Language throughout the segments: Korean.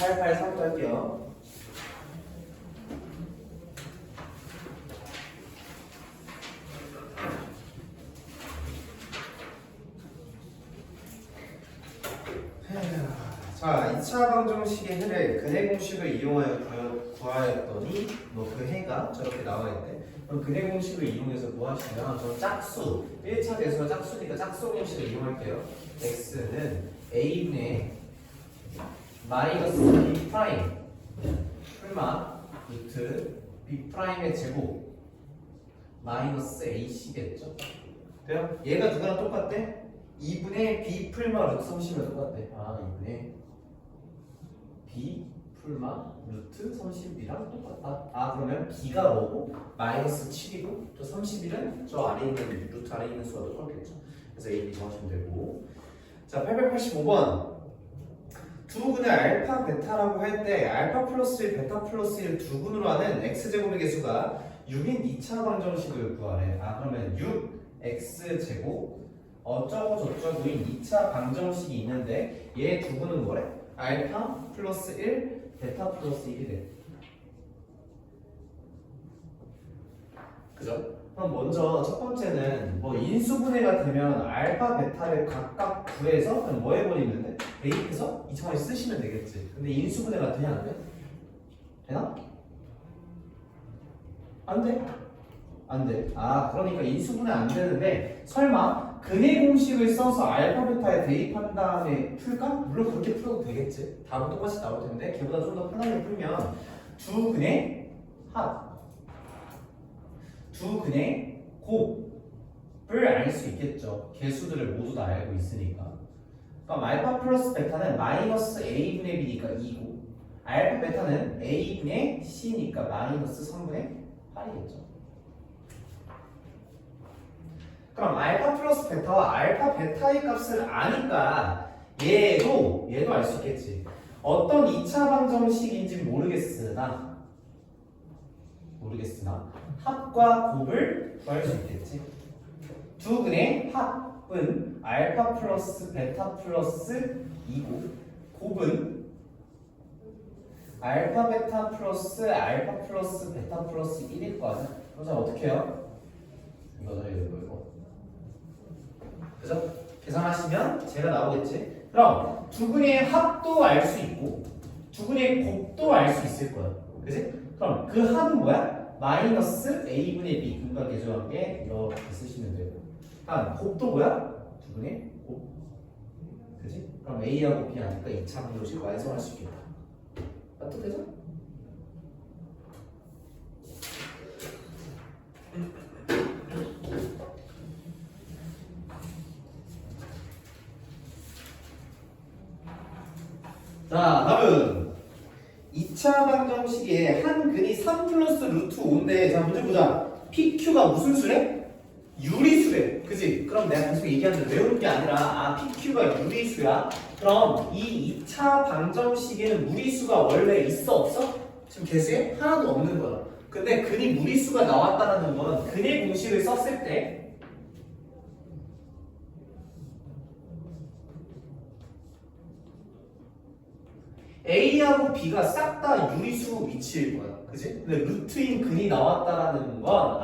88 할게요. 자, 2차 방정식의 해를 근해 공식을 이용하여 구하였더니 뭐 그 해가 저렇게 나와 있네. 그럼 근해 공식을 이용해서 구하시면 저 짝수 1차 대수가 짝수니까 짝수 공식을 이용할게요. x는 a분의 마이너스 b 프라임 풀마 루트 b 프라임의 제곱 마이너스 ac겠죠. 돼요? 얘가 누구랑 똑같대? 2분의 b 풀마 루트 30이랑 똑같대. 아, 2분의 b 풀마 루트 30이랑 똑같다. 아, 그러면 b가 뭐고 마이너스 7이고 저 31은 저 아래에 있는 루트 아래에 있는 수와 똑같겠죠. 그래서 a, b 정하시면 되고. 자, 885번 두 근의 알파 베타라고 할 때 알파 플러스 1 베타 플러스 1 두 근으로 하는 x제곱의 개수가 6인 2차 방정식을 구하래. 아, 그러면 6x제곱 어쩌고 저쩌고인 2차 방정식이 있는데 얘 두 근은 뭐래? 알파 플러스 1 베타 플러스 1이 돼. 그죠? 그럼 먼저 첫 번째는 뭐 인수분해가 되면 알파 베타를 각각 구해서 그냥 뭐 해버리면 돼? 대입해서 2차원에 쓰시면 되겠지. 근데 인수분해가 되냐 안 돼? 되나? 안 돼? 안 돼. 아, 그러니까 인수분해 안 되는데 설마 근해 공식을 써서 알파 베타에 대입한 다음에 풀까? 물론 그렇게 풀어도 되겠지. 답은 똑같이 나올 텐데 걔보다 좀 더 편하게 풀면 두 근의 합, 두 근의 곱을 알 수 있겠죠. 개수들을 모두 다 알고 있으니까. 그럼 알파 플러스 베타는 마이너스 a분의 b니까 2고 알파 베타는 a분의 c니까 마이너스 3분의 8이겠죠. 그럼 알파 플러스 베타와 알파 베타의 값을 아니까 얘도 알 수 있겠지. 어떤 2차 방정식인지 모르겠으나 합과 곱을 구할 수 있겠지. 두 근의 합은 알파 플러스 베타 플러스 2고 곱은 알파 베타 플러스 알파 플러스 베타 플러스 1일 거 아니야? 그래서 어떻게 해요? 이거죠, 이거. 그죠? 계산하시면 제가 나오겠지? 그럼 두 근의 합도 알 수 있고 두 근의 곱도 알 수 있을 거야. 그지? 그럼 그 합은 뭐야? 마이너스 a분의 b 근과 계수관계 이렇게 쓰시면 되고 다음 곱도 뭐야? 두 근의 곱. 그지? 그럼 a하고 b 하니까 2차 방정식 완성할 수 있겠다. 맞죠? 되죠? 자, 다음 2차 방정식에 한 근이 3 플러스 루트 5인데 자, 문제 보자. PQ가 무슨 수래? 유리수래. 그지? 그럼 내가 계속 얘기하는데 외우는 게 아니라 아, PQ가 유리수야. 그럼 이 2차 방정식에는 무리수가 원래 있어 없어? 지금 개수에 하나도 없는 거야. 근데 근이 무리수가 나왔다는 건 근의 공식을 썼을 때 A하고 B가 싹 다 유리수 위치일 거야. 그지? 근데 루트인 근이 나왔다라는 건,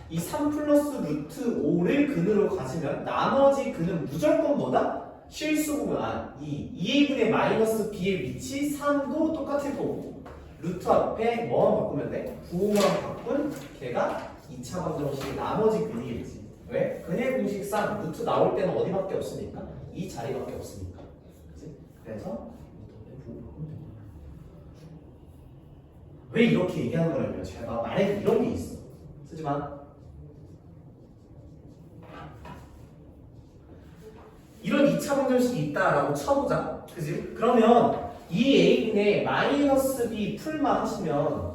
이 3 플러스 루트 5를 근으로 가지면 나머지 근은 무조건 뭐다? 실수구나. 2A분의 마이너스 B의 위치 3도 똑같을 거고, 루트 앞에 뭐만 바꾸면 돼? 9만 바꾼 걔가 2차 방정식의 나머지 근이겠지. 왜? 근의 공식상 루트 나올 때는 어디밖에 없으니까? 이 자리밖에 없으니까. 그지? 그래서 왜 이렇게 얘기하는 거냐면 제가 만약에 이런 게 있어. 쓰지만 이런 2차 방정식이 있다라고 쳐보자. 그지? 그러면 이 a분의 마이너스 b 풀만 하시면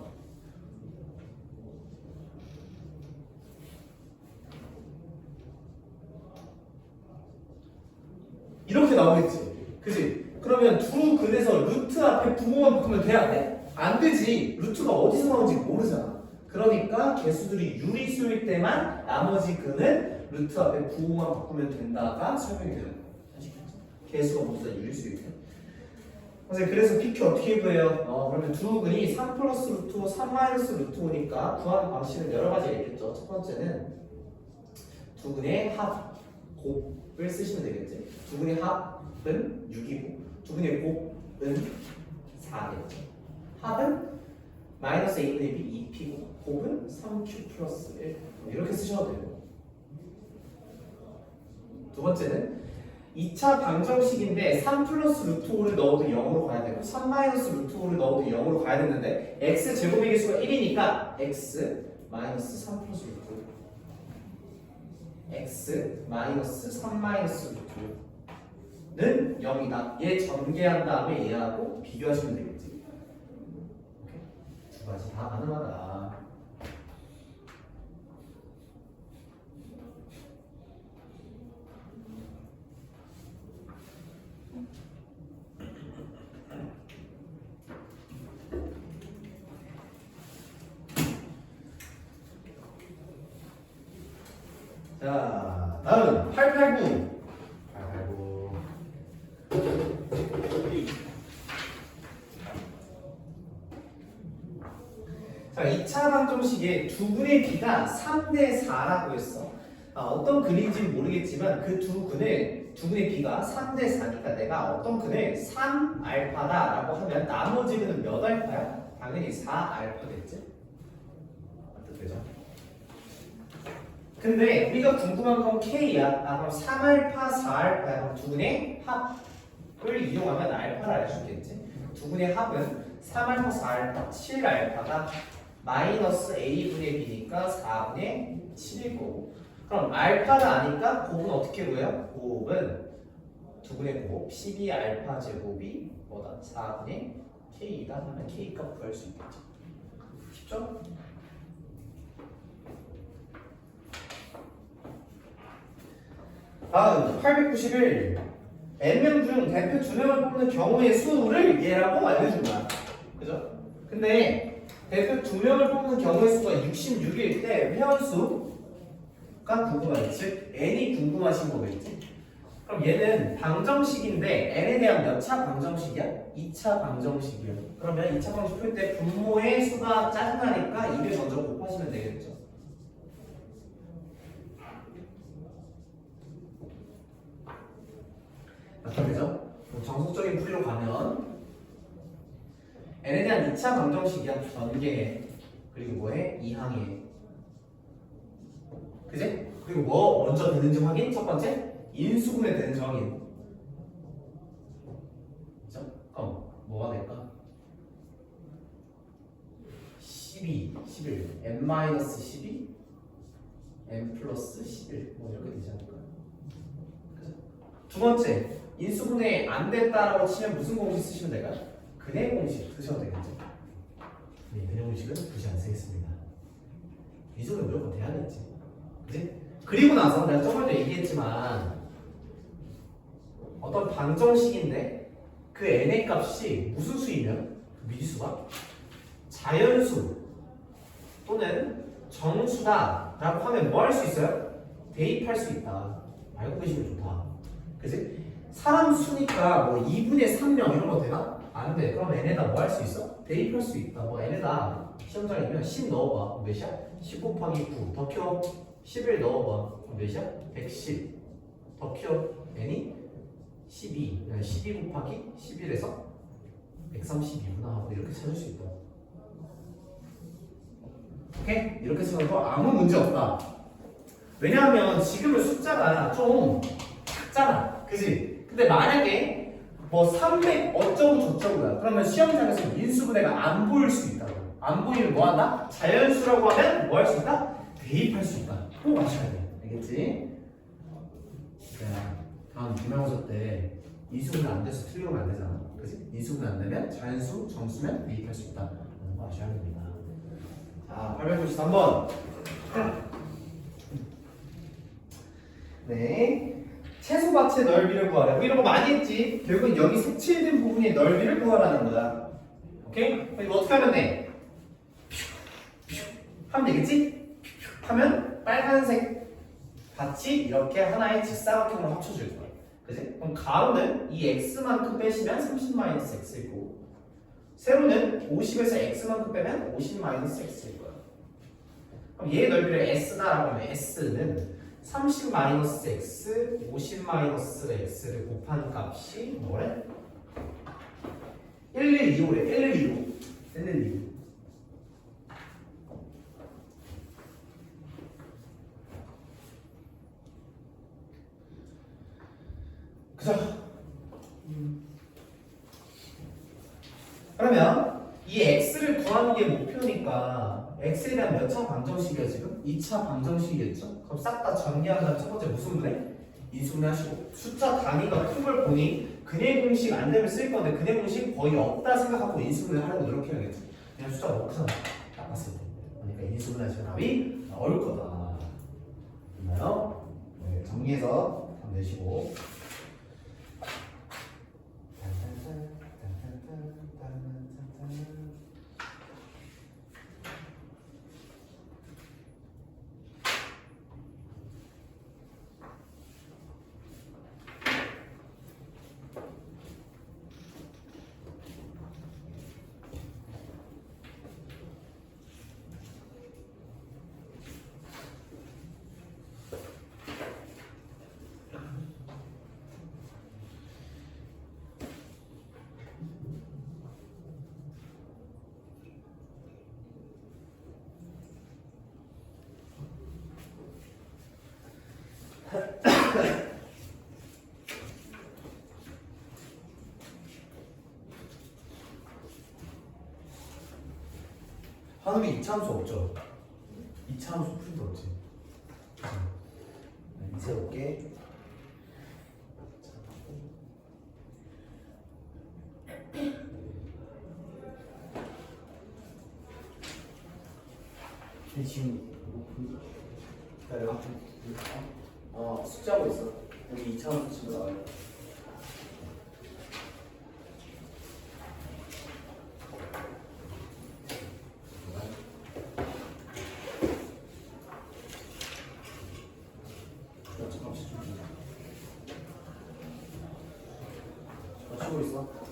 이렇게 나오겠지. 그지? 그러면 두 근에서 루트 앞에 부호만 바꾸면 돼야 돼? 안 되지. 루트가 어디서 나오는지 모르잖아. 그러니까 개수들이 유리수일 때만 나머지 근은 루트 앞에 부호만 바꾸면 된다가 설명이 되는 거야. 개수가 모두 다 유리수일 때. 선생님 그래서 PQ 어떻게 구해요? 그러면 두 근이 3 플러스 루트 5, 3 마이너스 루트 5니까 구하는 방식은 여러 가지가 있겠죠. 첫 번째는 두 근의 합, 곱을 쓰시면 되겠지. 두 근의 합은 6이고 두 근의 곱은 4겠죠. 합은 마이너스 a분의 b 2p고 곱은 3q 플러스 1 이렇게 쓰셔도 되고 두 번째는 2차 방정식인데 3 플러스 루트 5를 넣어도 0으로 가야 되고 3 마이너스 루트 5를 넣어도 0으로 가야 되는데 x 제곱의 개수가 1이니까 x 마이너스 3 플러스 루트 5 x 마이너스 3 마이너스 루트 5는 0이다. 얘 전개한 다음에 얘하고 비교하시면 되겠지. 두 가지 다 가능하다. 자, 다음 889. 889. 자, 2차 방정식에 두 근의 비가 3대 4라고 했어. 어떤 근인지는 모르겠지만 그 두 근의 비가 3대 4니까 내가 어떤 근을 3알파다라고 하면 나머지 근은 몇 알파야? 당연히 4알파겠지? 어떻게죠? 근데 우리가 궁금한 건 K야. 그럼 3알파, 4알파야. 그럼 두 근의 합을 이용하면 알파를 알 수 있겠지? 두 근의 합은 3알파, 4알파, 7알파가 마이너스 A분의 B니까 4분의 7일 거고 그럼 알파를 아니까 곱은 어떻게 구해요? 곱은 두 분의 곱 12알파 제곱이 뭐다? 4분의 K이다 하면 K 값 구할 수 있겠죠. 쉽죠? 다음 891 N명 중 대표 2명을 뽑는 경우의 수를 얘라고 알려준 거야. 그죠? 근데 대표 2명을 뽑는 경우의 수가 66일 때 회원수가 궁금하겠지? N이 궁금하신 거겠지? 그럼 얘는 방정식인데 N에 대한 몇 차 방정식이야? 2차 방정식이야. 그러면 2차 방정식 풀 때 분모의 수가 짜증나니까 2를 먼저 곱하시면 되겠죠. 그죠? 정석적인 풀이로 가면 N에 대한 2차 방정식이야. 전개해. 그리고 뭐해? 이항해. 그지? 그리고 뭐 먼저 되는지 확인? 첫 번째 인수분해 되는지 확인. 그죠? 그럼 뭐가 될까? 12, 11 n-12 n 플러스 11 뭐 이렇게 되지 않을까요? 그죠? 두 번째 인수분해 안 됐다라고 치면 무슨 공식 쓰시면 될까요? 근해 공식 쓰셔도 되겠죠? 네, 근해 공식은 굳이 안 쓰겠습니다. 이 정도 무조건 돼야겠지. 그치? 그리고 나서 내가 저번에도 얘기했지만 어떤 방정식인데 그 n의 값이 무슨 수이면 그 미지수가 자연수 또는 정수다 라고 하면 뭐 할 수 있어요? 대입할 수 있다. 알고 계시면 좋다. 그치? 사람 수니까 뭐 2분의 3명 이런 거 되나? 안 돼. 그럼 n에다 뭐 할 수 있어? 대입할 수 있다. 뭐 n에다 시험장이면 10 넣어봐. 몇이야? 10 곱하기 9 더 키워 11 넣어봐. 몇이야? 110 더 키워 n이 12 곱하기 11에서 132구나 하고 이렇게 찾을 수 있다. 오케이? 이렇게 써도 아무 문제 없다. 왜냐하면 지금은 숫자가 좀 작잖아. 그지? 근데 만약에 뭐 300 어쩌고 저쩌고야. 그러면 시험장에서 인수분해가 안 보일 수 있다고. 안 보이면 뭐 한다? 자연수라고 하면 뭐 할 수 있다? 대입할 수 있다. 꼭 아셔야 돼. 알겠지? 자, 다음 기말고사 때 인수분해 안 돼서 틀리면 안 되잖아. 그지? 인수분해 안 되면 자연수, 정수면 대입할 수 있다. 이런 거 아셔야 됩니다. 자, 893번. 네. 채소밭의 넓이를 구하라. 뭐 이런 거 많이 했지. 결국은 여기 색칠된 부분의 넓이를 구하라는 거야. 오케이? 이거 어떻게 하면 돼? 하면 되겠지? 하면 빨간색 밭이 이렇게 하나의 직사각형으로 합쳐질 거야. 그지? 그럼 가로는 이 x만큼 빼시면 30-x이고 세로는 50에서 x만큼 빼면 50-x일 거야. 그럼 얘의 넓이를 s다라고 하면 s는 30-x, 50-x를 곱한 값이 뭐래? 1125래. 1125. 1125. 그죠? 그러면 이 x를 구하는 게 목표니까 x에 대한 몇 차 방정식이야 지금? 2차 방정식이겠죠? 그럼 싹 다 정리한 다음 첫 번째 무슨 분해? 인수분해 하시고 숫자 단위가 큰 걸 보니 근해 공식 안 되면 쓸 건데 근해 공식 거의 없다 생각하고 인수분해 하려고 노력해야겠지. 그냥 숫자가 너무 크잖아. 딱 봤을 때. 그러니까 인수분해 하시면 답이 나올 거다. 됐나요? 네, 정리해서 답 내시고. 한우리 2차함수 없죠? 2차함수 풀 수 없지. 이제 올게. 지금 기다려. 숙제하고 있어. 여기 2차함수 치고 나와요. 치고 있어.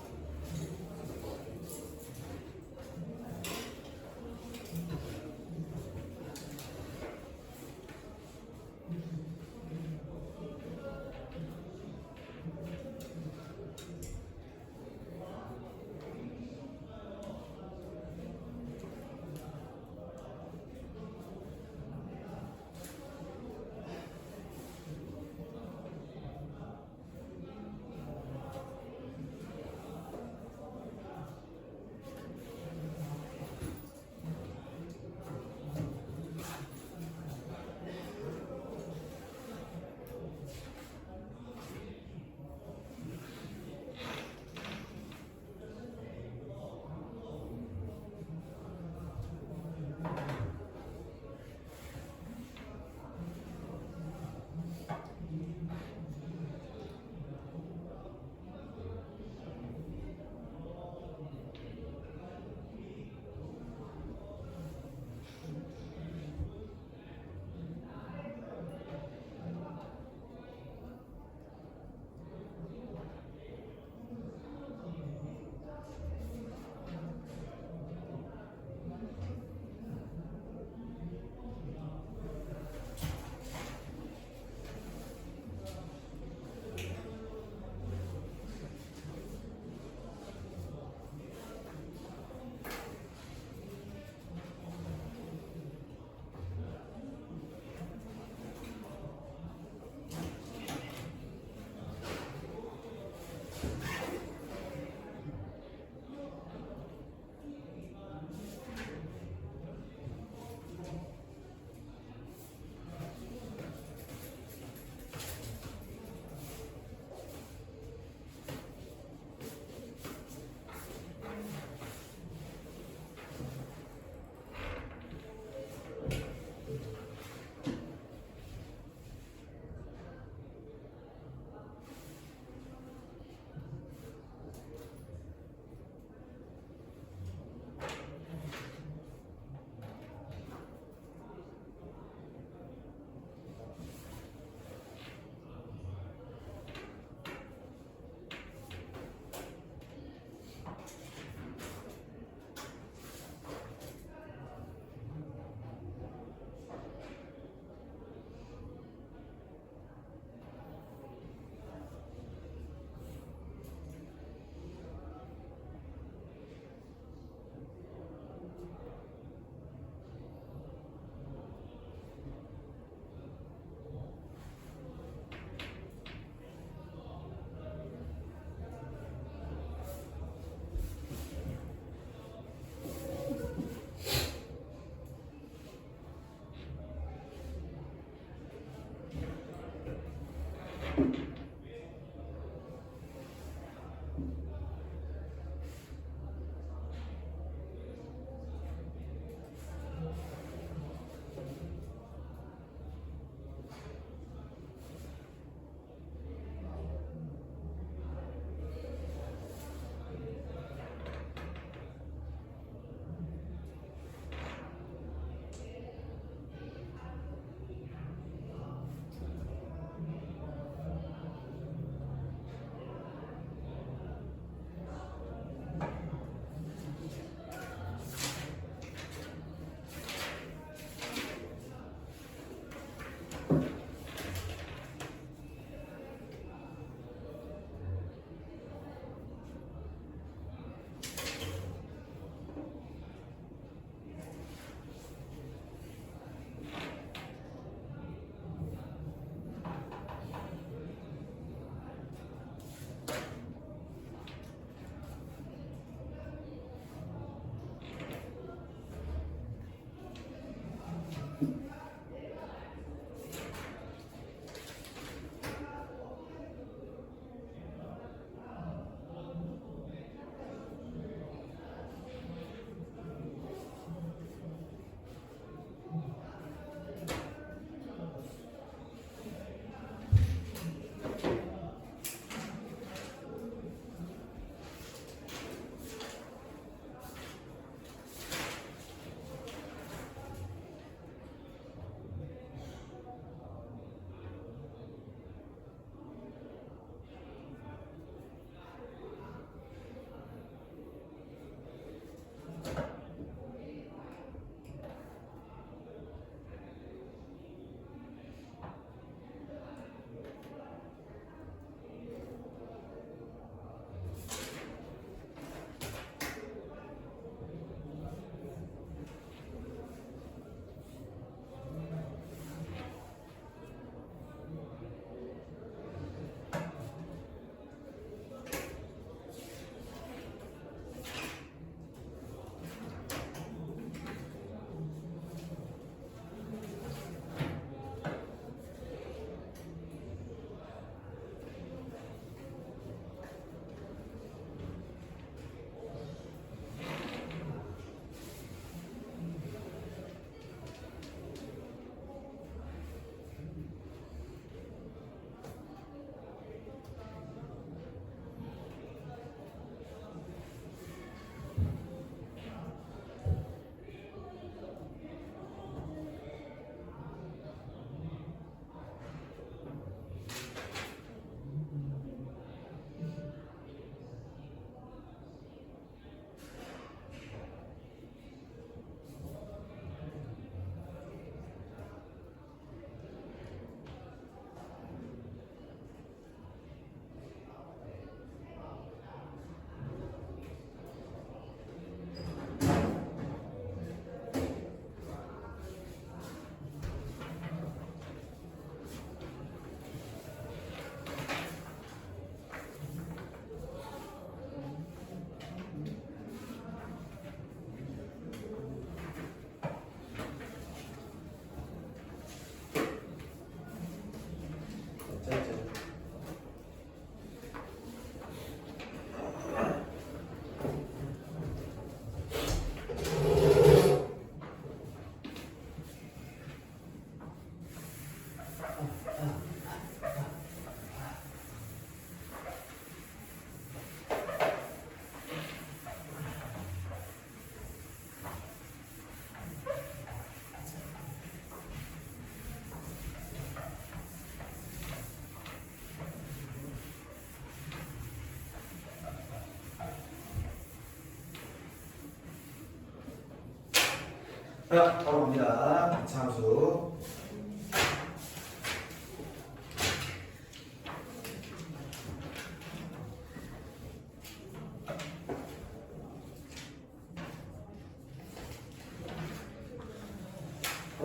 자, 바로 갑니다. 이차함수.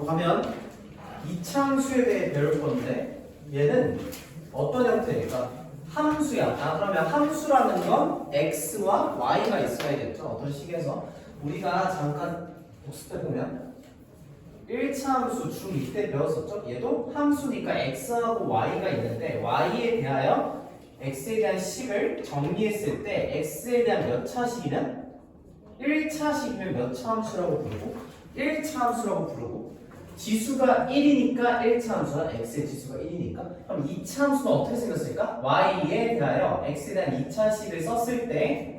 가면 이차함수에 대해 배울 건데 얘는 어떤 형태일까? 함수야. 그러면 함수라는 건 x와 y가 있어야겠죠. 어떤 식에서 우리가 잠깐 복습해 보면 1차 함수 중2 때 배웠었죠. 얘도 함수니까 x하고 y가 있는데 y에 대하여 x에 대한 식을 정리했을 때 x에 대한 몇 차식이면 1차식이면 몇 차 함수라고 부르고 1차 함수라고 부르고 지수가 1이니까 1차 함수와 x의 지수가 1이니까 그럼 2차 함수는 어떻게 생겼을까? y에 대하여 x에 대한 2차식을 썼을 때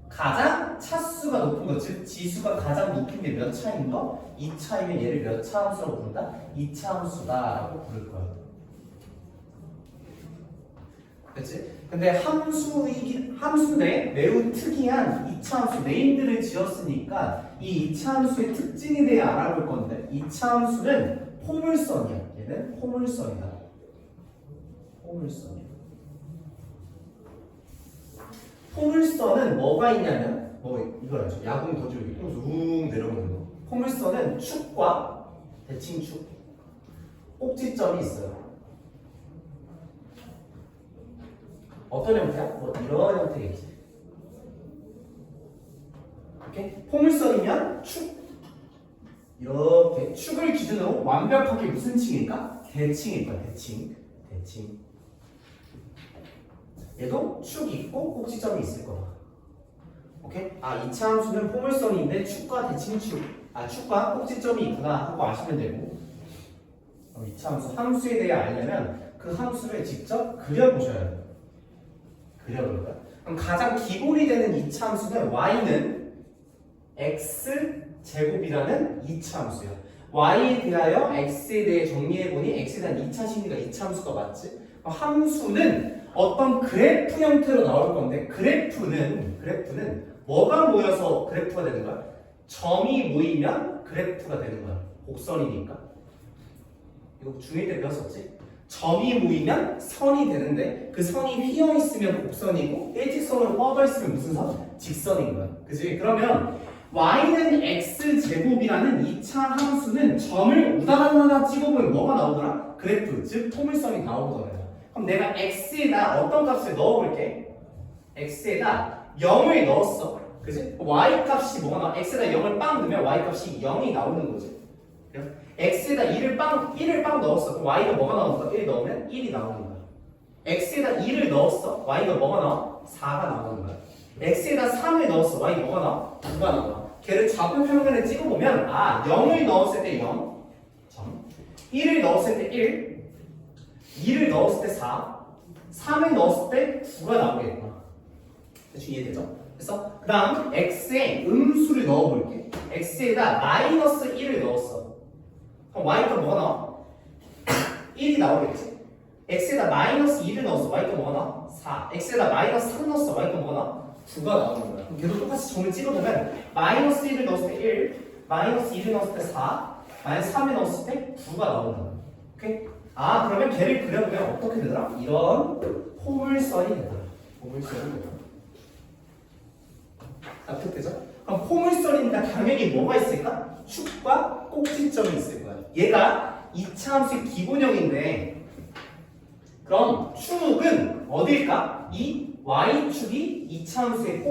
가장 차수가 높은 거, 즉 지수가 가장 높은 게 몇 차인 거? 2차이면 얘를 몇 차 함수라고 부른다? 2차 함수다라고 부를 거야. 그치? 근데 함수인데 매우 특이한 2차 함수 네임들을 지었으니까 이 2차 함수의 특징에 대해 알아볼 건데 2차 함수는 포물선이야. 얘는 포물선이다. 포물선이야. 포물선은 뭐가 있냐면 이걸 알죠? 야구 던지고 이렇게 웅 내려오는 거. 포물선은 축과 대칭축, 꼭지점이 있어요. 어떤 형태야? 이런 형태겠지. 이렇게 포물선이면 축 이렇게 축을 기준으로 완벽하게 무슨 층일까? 대칭일 거야. 대칭. 얘도 축이 있고 꼭지점이 있을 거다. 오케이? 2차 함수는 포물선인데 축과 대칭축, 축과 꼭지점이 있구나 하고 아시면 되고 2차 함수, 함수에 대해 알려면 그 함수를 직접 그려보셔야 돼요. 그려볼 거야. 그럼 가장 기본이 되는 2차 함수는 y는 x제곱이라는 2차 함수야. y에 대하여 x에 대해 정리해보니 x에 대한 2차식이니까 2차 함수가 맞지? 함수는 어떤 그래프 형태로 나올 건데 그래프는 뭐가 모여서 그래프가 되는 거야? 점이 모이면 그래프가 되는 거야. 곡선이니까. 이거 중1 때 배웠었지? 점이 모이면 선이 되는데 그 선이 휘어 있으면 곡선이고 일직선으로 뻗어 있으면 무슨 선? 직선인 거야. 그치? 그러면 y는 x제곱이라는 2차 함수는 점을 우다다다다 찍어보면 뭐가 나오더라? 그래프, 즉 포물선이 나오더라. 그럼 내가 x에다 어떤 값을 넣어볼게. x에다 0을 넣었어. 그치? y 값이 뭐가 나와? x에다 0을 빵 넣으면 y 값이 0이 나오는 거지. x에다 1을 빵 넣었어. 그럼 y가 뭐가 나오는 거야? 1 넣으면 1이 나오는 거야. x에다 2를 넣었어. y가 뭐가 나와? 4가 나오는 거야. x에다 3을 넣었어. y 뭐가 나와? 9가 나와. 걔를 좌표평면에 찍어보면 0을 넣었을 때 0 점, 1을 넣었을 때 1, 2를 넣었을 때 4, 3을 넣었을 때 9가 나오겠구나. 대충 이해되죠? 그래서 그 다음 x에 음수를 넣어볼게. x에다 마이너스 1을 넣었어. 그럼 y가 뭐가 나와? 1이 나오겠지? x에다 마이너스 2를 넣었어. y가 뭐가 나와? 4. x에다 마이너스 3 넣었어. y가 뭐가 나와? 9가 나오는 거야. 그럼 걔도 똑같이 점을 찍어보면 마이너스 1을 넣었을 때 1, 마이너스 2를 넣었을 때 4, 마이너스 3을 넣었을 때 9가 나오는 거야. 오케이? 그러면 걔를 그려보면 어떻게 되더라? 이런 포물선이 되더라. 포물선이 되더라. 납득되죠? 그럼 포물선이니까 당연히 뭐가 있을까? 축과 꼭지점이 있을 거야. 얘가 2차 함수의 기본형인데 그럼 축은 어딜까? 이 y축이 2차 함수의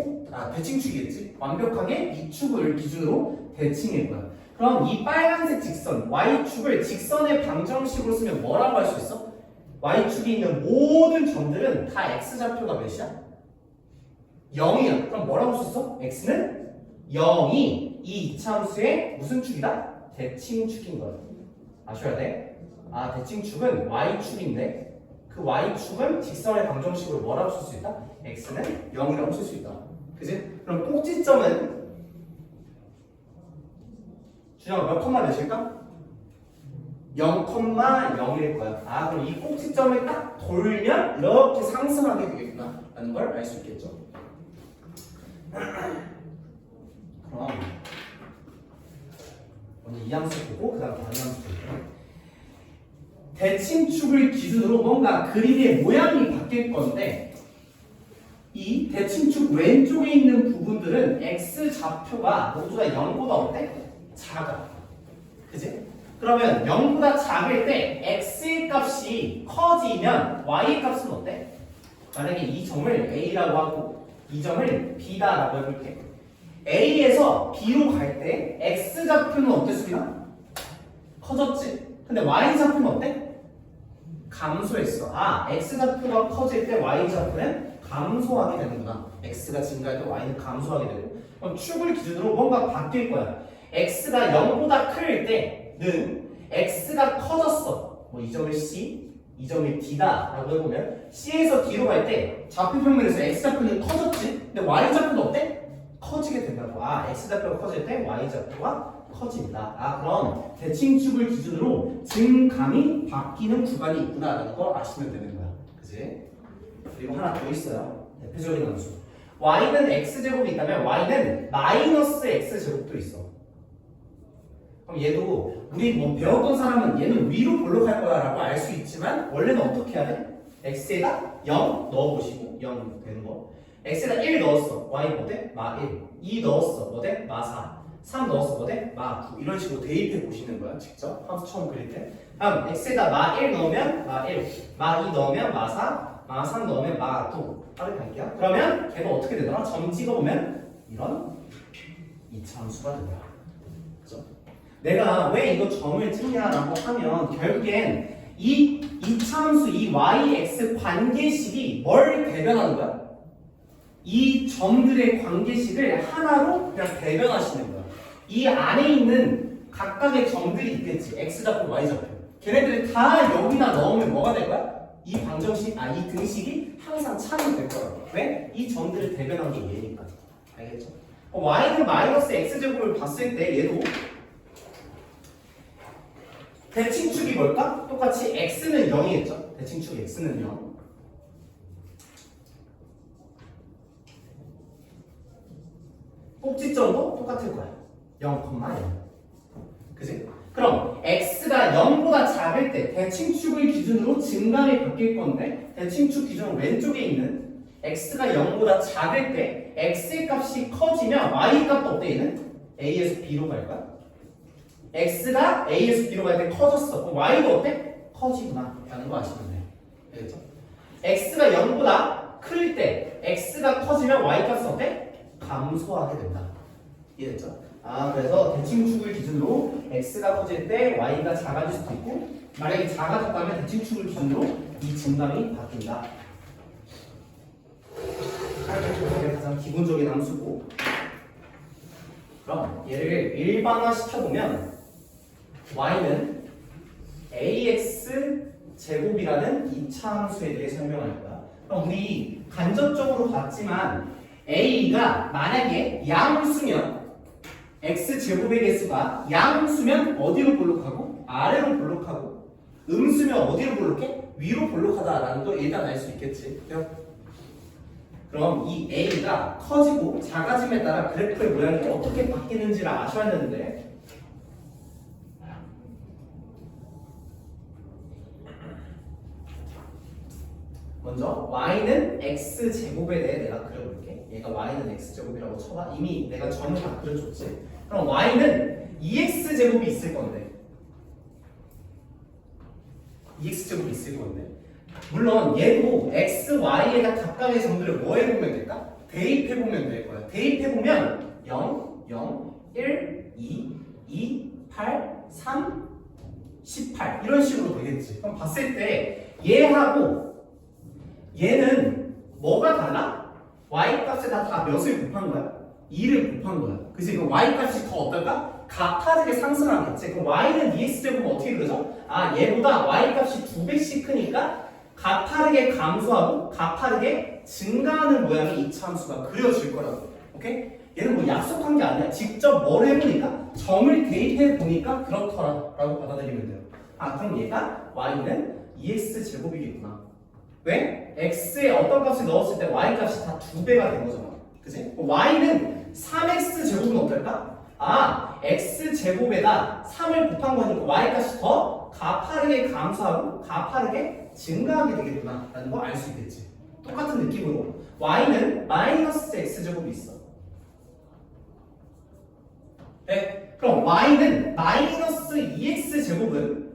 대칭축이겠지? 완벽하게 이 축을 기준으로 대칭일 거야. 그럼 이 빨간색 직선 y축을 직선의 방정식으로 쓰면 뭐라고 할 수 있어? y축이 있는 모든 점들은 다 x좌표가 몇이야? 0이야. 그럼 뭐라고 할 수 있어? x는 0이 이 2차 함수의 무슨 축이다? 대칭축인 거야. 아셔야 돼. 대칭축은 y축인데 그 y축은 직선의 방정식으로 뭐라고 쓸 수 있다? x는 0이라고 쓸 수 있다. 그치? 그럼 꼭지점은 준영아 몇 콤마 몇일까? 0,0일 거야. 그럼 이 꼭지점을 딱 돌면 이렇게 상승하게 되겠구나 라는 걸 알 수 있겠죠. 그럼 먼저 이 함수 보고 그 다음 다른 함수 볼게요. 대칭축을 기준으로 뭔가 그림의 모양이 바뀔 건데 이 대칭축 왼쪽에 있는 부분들은 x-좌표가 모두 다 0보다 어때? 작아. 그지? 그러면 0보다 작을 때 x의 값이 커지면 y의 값은 어때? 만약에 이 점을 a라고 하고 이 점을 b다라고 해볼게. a에서 b로 갈 때 x좌표는 어땠습니까? 커졌지? 근데 y좌표는 어때? 감소했어. 아, x좌표가 커질 때 y좌표는 감소하게 되는구나. x가 증가할 때 y는 감소하게 되고. 그럼 축을 기준으로 뭔가 바뀔 거야. x가 0보다 클 때는 x가 커졌어. 뭐 이 점을 c, 이 점을 d다 라고 해보면 c에서 d로 갈 때 좌표 평면에서 x좌표는 커졌지? 근데 y좌표는 어때? 커지게 된다고. 아, x좌표가 커질 때 y좌표가 커진다. 아, 그럼 대칭축을 기준으로 증감이 바뀌는 구간이 있구나라는 거 아시면 되는 거야. 그지? 그리고 하나 더 있어요. 대표적인 함수. y는 x제곱이 있다면 y는 마이너스 x제곱도 있어. 그럼 얘도 우리 뭐 배웠던 사람은 얘는 위로 볼록할 거다라고 알 수 있지만 원래는 어떻게 해야 돼? x에다 0 넣어보시고 0 되는 거. x에다 1 넣었어. y 뭐대? 마 1. 2 넣었어. 뭐대? 마 4. 3 넣었어. 뭐대? 마 9. 이런 식으로 대입해 보시는 거야. 직접 함수 처음 그릴 때. 다음 x에다 마 1 넣으면 마 1. 마 2 넣으면 마 4. 마 3 넣으면 마 9. 빠르게 갈게요. 그러면 걔가 어떻게 되더라? 점 찍어보면 이런 이차함수가 되더라. 그죠? 내가 왜 이거 점을 찍냐라고 하면 결국엔 이 이차함수 이 yx 관계식이 뭘 대변하는 거야? 이 점들의 관계식을 하나로 그냥 대변하시는 거야. 이 안에 있는 각각의 점들이 있겠지. x좌표, y좌표. 걔네들이 다 여기다 넣으면 뭐가 될 거야? 이 방정식, 이 등식이 항상 참이 될 거야. 왜? 이 점들을 대변한 게 얘니까. 알겠죠? y는 마이너스 x제곱을 봤을 때 얘도 대칭축이 뭘까? 똑같이 x는 0이겠죠? 대칭축 x는 0. 꼭지점도 똑같을 거야. 0,0. 그지? 그럼 x가 0보다 작을 때 대칭축을 기준으로 증감이 바뀔 건데 대칭축 기준 왼쪽에 있는 x가 0보다 작을 때 x의 값이 커지면 y 값도 어때 얘는? a에서 b로 갈 거야. x가 a에서 b로 갈 때 커졌어. 그럼 y도 어때? 커지구나 라는 거 아시면 돼. 알겠죠? x가 0보다 클 때 x가 커지면 y 값은 어때? 감소하게 된다. 이해됐죠? 아, 그래서 대칭축을 기준으로 x가 커질 때 y가 작아질 수도 있고 만약에 작아졌다면 대칭축을 기준으로 이 증감이 바뀐다. 이게 가장 기본적인 함수고 그럼 얘를 일반화 시켜보면 y는 ax 제곱이라는 2차 함수에 대해 설명할 거야. 그럼 우리 간접적으로 봤지만 a가 만약에 양수면 x제곱의 개수가 양수면 어디로 볼록하고 아래로 볼록하고 음수면 어디로 볼록해? 위로 볼록하다라는 거 일단 알 수 있겠지. 그럼 이 a가 커지고 작아짐에 따라 그래프의 모양이 어떻게 바뀌는지를 아셔야 되는데 먼저 y는 x제곱에 대해 내가 그려볼게. 얘가 y는 x제곱이라고 쳐봐. 이미 내가 점을 다 그려줬지. 그럼 y는 2x제곱이 있을 건데 2x제곱이 있을 건데 물론 얘도 x, y에다 각각의 점들을 뭐 해보면 될까? 대입해보면 될 거야. 대입해보면 0, 0, 1, 2, 2, 8, 3, 18 이런 식으로 되겠지. 그럼 봤을 때 얘하고 얘는 뭐가 달라? y 값에다 다 몇을 곱한 거야? 2를 곱한 거야. 그래서 이거 y 값이 더 어떨까? 가파르게 상승하겠지. 그럼 y는 2x제곱은 어떻게 그러죠? 아, 얘보다 y 값이 2배씩 크니까 가파르게 감소하고 가파르게 증가하는 모양의 2차 함수가 그려질 거라고. 오케이? 얘는 뭐 약속한 게 아니야. 직접 뭘 해보니까 점을 대입해 보니까 그렇더라라고 받아들이면 돼요. 아, 그럼 얘가 y는 2x제곱이겠구나. 왜? x에 어떤 값을 넣었을 때 y 값이 다 2배가 된 거잖아. 그치? y는 3x제곱은 어떨까? 아, x제곱에다 3을 곱한 거니까 y값이 더 가파르게 감소하고 가파르게 증가하게 되겠구나 라는 거 알 수 있겠지. 똑같은 느낌으로 y는 마이너스 x제곱이 있어. 네? 그럼 y는 마이너스 2x제곱은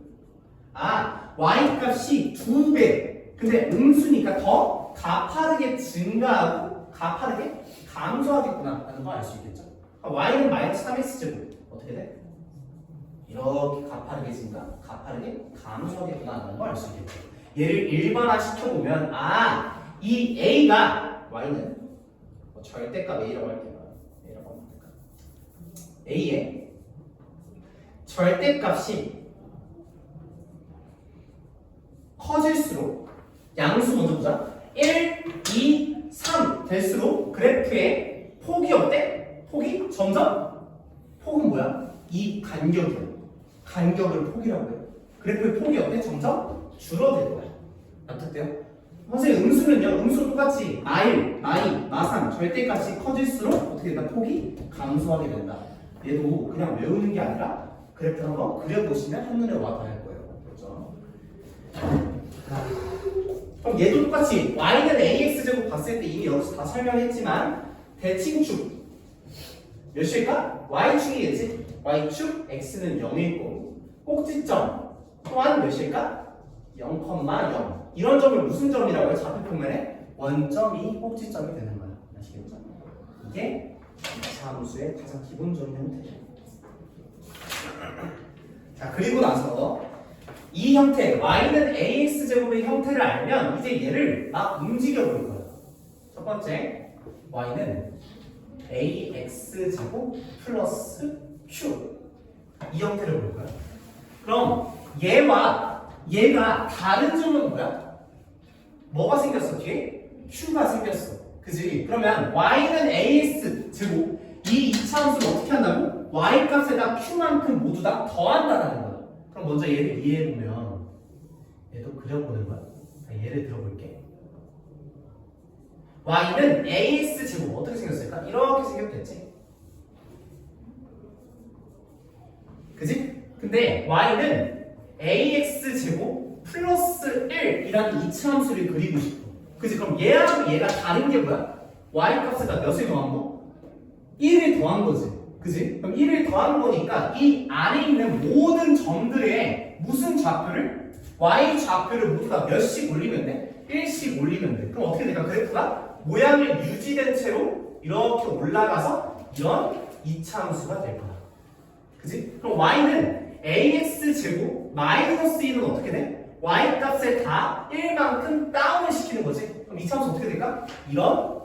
y값이 2배 근데 음수니까 더 가파르게 증가하고 가파르게 감소하겠구나 라는 거 알 수 있겠죠. y는 마이너스 3x제곱 어떻게 돼? 이렇게 가파르게 증가, 가파르게 감소하겠구나 라는 거 알 수 있겠죠. 얘를 일반화 시켜보면 이 a가 y는 절대값 a라고 할게요. a라고 하면 될까? a의 절대값이 커질수록 양수 먼저 보자. 1, 2, 3 될수록 그래프의 폭이 어때? 폭이 점점 폭은 뭐야? 이 간격이야. 간격을 폭이라고 해요. 그래프의 폭이 어때? 점점 줄어들 거야. 납득돼요? 선생님 음수는요. 음수 똑같이 마일, 마이, 마산 절대값이 커질수록 어떻게 된다? 폭이 감소하게 된다. 얘도 그냥 외우는 게 아니라 그래프 한번 그려보시면 한눈에 와닿을 거예요. 그렇죠? 그럼 얘도 똑같이 y는 ax제곱 봤을 때 이미 여기서 다 설명했지만 대칭축 몇일까? y축이겠지? y축 x는 0일 거고 꼭지점 또한 몇일까? 0,0 이런 점을 무슨 점이라고 해요? 좌표평면에 원점이 꼭지점이 되는 거야. 아시겠죠? 이게 이차함수의 가장 기본적인 형태예요. 자, 그리고 나서 이 형태 y는 ax제곱의 형태를 알면 이제 얘를 막 움직여 볼 거예요. 첫 번째 y는 ax제곱 플러스 q 이 형태를 볼 거예요. 그럼 얘와 얘가 다른 점은 뭐야? 뭐가 생겼어 뒤에? q가 생겼어. 그지? 그러면 y는 ax제곱 이 이차함수를 어떻게 한다고? y 값에다 q만큼 모두 다 더한다라는 거야. 그럼 먼저 얘를 이해해보면 얘도 그려보는 거야. 자, 예를 들어볼게. y는 ax제곱 어떻게 생겼을까? 이렇게 생겼겠지? 그지? 근데 y는 ax제곱 플러스 1이라는 이차함수를 그리고 싶어. 그지? 그럼 얘하고 얘가 다른 게 뭐야? y 값에다 몇을 더한 거? 1을 더한 거지. 그지? 그럼 1을 더한 거니까 이 안에 있는 모든 점들의 무슨 좌표를? y 좌표를 모두 다 몇씩 올리면 돼? 1씩 올리면 돼. 그럼 어떻게 될까? 그래프가 모양을 유지된 채로 이렇게 올라가서 이런 이차함수가 될 거야. 그지? 그럼 y는 ax제곱 마이너스 1은 어떻게 돼? y 값에 다 1만큼 다운을 시키는 거지. 그럼 이차함수 어떻게 될까? 이런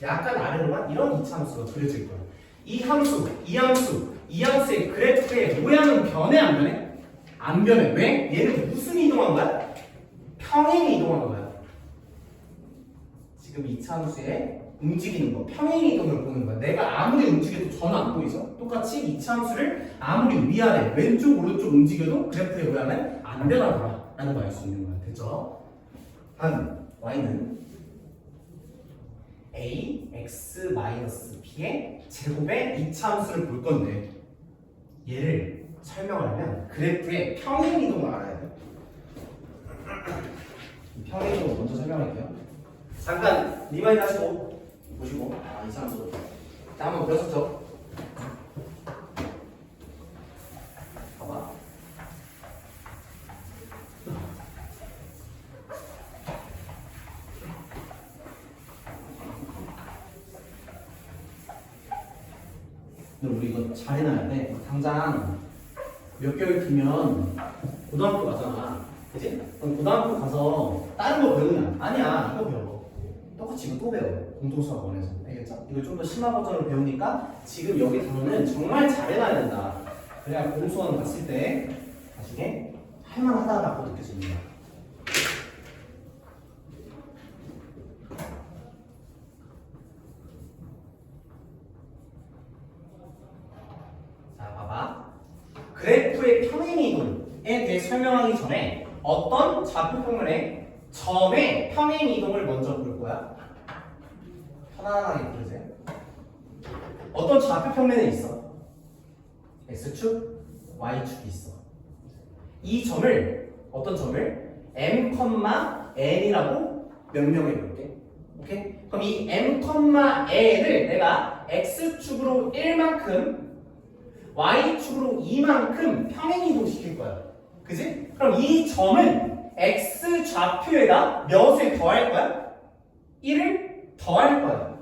약간 아래로만 이런 이차함수가 그려질 거야. 이 함수, 이 함수, 이 함수의 그래프의 모양은 변해 안 변해? 안 변해. 왜? 얘는 무슨 이동한 거야? 평행 이동한 거야. 지금 이차함수의 움직이는 거, 평행 이동을 보는 거야. 내가 아무리 움직여도 전혀 안 보이죠? 똑같이 이차함수를 아무리 위아래, 왼쪽, 오른쪽 움직여도 그래프의 모양은 안 변하더라 라는 걸 알 수 있는 거야. 됐죠? 다음, y는 ax-b의 제곱의 이차함수를 볼 건데 얘를 설명하려면 그래프의 평행 이동을 알아야 돼. 평행 이동을 먼저 설명할게요. 잠깐 리마인드 하시고 보시고 이차함수 자 한번 그렸었죠? 봐봐. 근데 우리 이거 잘 해놔야 돼. 당장 몇 개월 뒤면 고등학교 가잖아. 그지? 그럼 고등학교 가서 다른 거 배우냐? 아니야. 이거 배워. 똑같이 이거 또 배워. 공통수학원에서. 알겠죠? 이걸 좀 더 심화 버전으로 배우니까 지금 여기 단어는 정말 잘 해놔야 된다. 그래야 공수원 갔을 때 나중에 할만하다라고 느껴집니다. 그래프의 평행이동에 대해 설명하기 전에 어떤 좌표평면의 점의 평행이동을 먼저 볼 거야. 편안하게 들으세요. 어떤 좌표평면에 있어? x축, y축이 있어. 이 점을 어떤 점을 m, n이라고 명명해 볼게. 오케이? 그럼 이 m, n을 내가 x축으로 1만큼 y축으로 2만큼 평행이동 시킬 거야. 그지? 그럼 이 점은 x 좌표에다 몇을 더할 거야? 1을 더할 거야.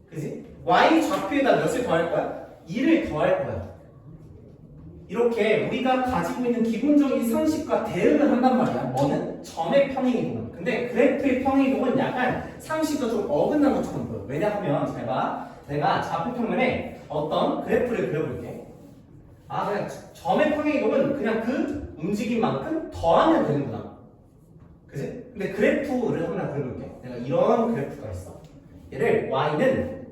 그지? y 좌표에다 몇을 더할 거야? 2를 더할 거야. 이렇게 우리가 가지고 있는 기본적인 상식과 대응을 한단 말이야. 뭐는? 점의 평행이동. 근데 그래프의 평행이동은 약간 상식과 좀 어긋난 것처럼 보여. 왜냐하면 내가 좌표 평면에 어떤 그래프를 그려볼게. 그냥 점의 평행이동은 그냥 그 움직임만큼 더하면 되는구나. 그지? 근데 그래프를 한번 그려볼게. 내가 이런 그래프가 있어. 얘를 y는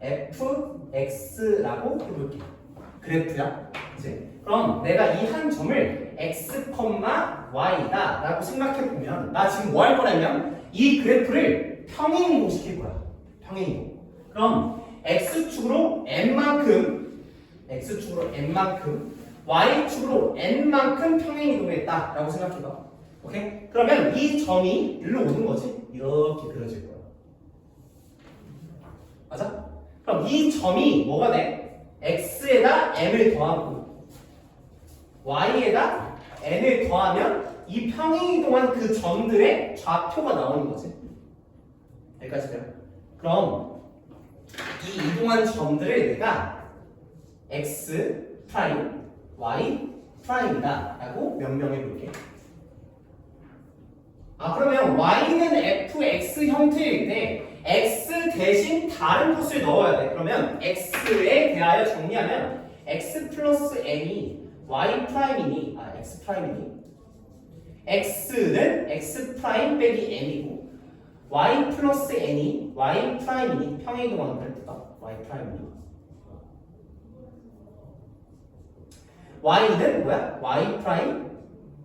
fx라고 해볼게. 그래프야. 그치? 그럼 내가 이 한 점을 x, y다 라고 생각해보면 나 지금 뭐 할 거냐면 이 그래프를 평행이동 시킬 거야. 평행이동. 그럼 x축으로 n만큼 y축으로 n만큼 평행이동했다 라고 생각해봐. 오케이? 그러면 이 점이 일로 오는 거지. 이렇게 그려질 거야. 맞아? 그럼 이 점이 뭐가 돼? x에다 m을 더하고 y에다 n을 더하면 이 평행이동한 그 점들의 좌표가 나오는 거지. 여기까지 돼요? 그럼 이 이동한 점들을 내가 x 프라임, y 프라임이다 라고 명명해 볼게. 그러면 y는 fx 형태일 때 x 대신 다른 것을 넣어야 돼. 그러면 x에 대하여 정리하면 x 플러스 n이 y 프라임이니 x 프라임이니 x는 x 프라임 빼기 n이고 y 플러스 n이 y 프라임이니 평행이동하는 그래프다. y 프라임이니 y는 뭐야? y 프라임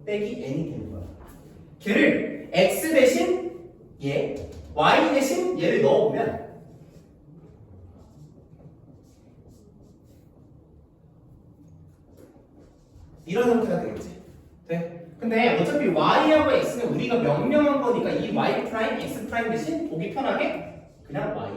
빼기 n이 되는 거야. 걔를 x 대신 얘 y 대신 얘를 넣어보면 이런 형태가 되겠지. 네? 근데 어차피 y하고 x는 우리가 명명한 거니까 이 y 프라임, x 프라임 대신 보기 편하게 그냥 y,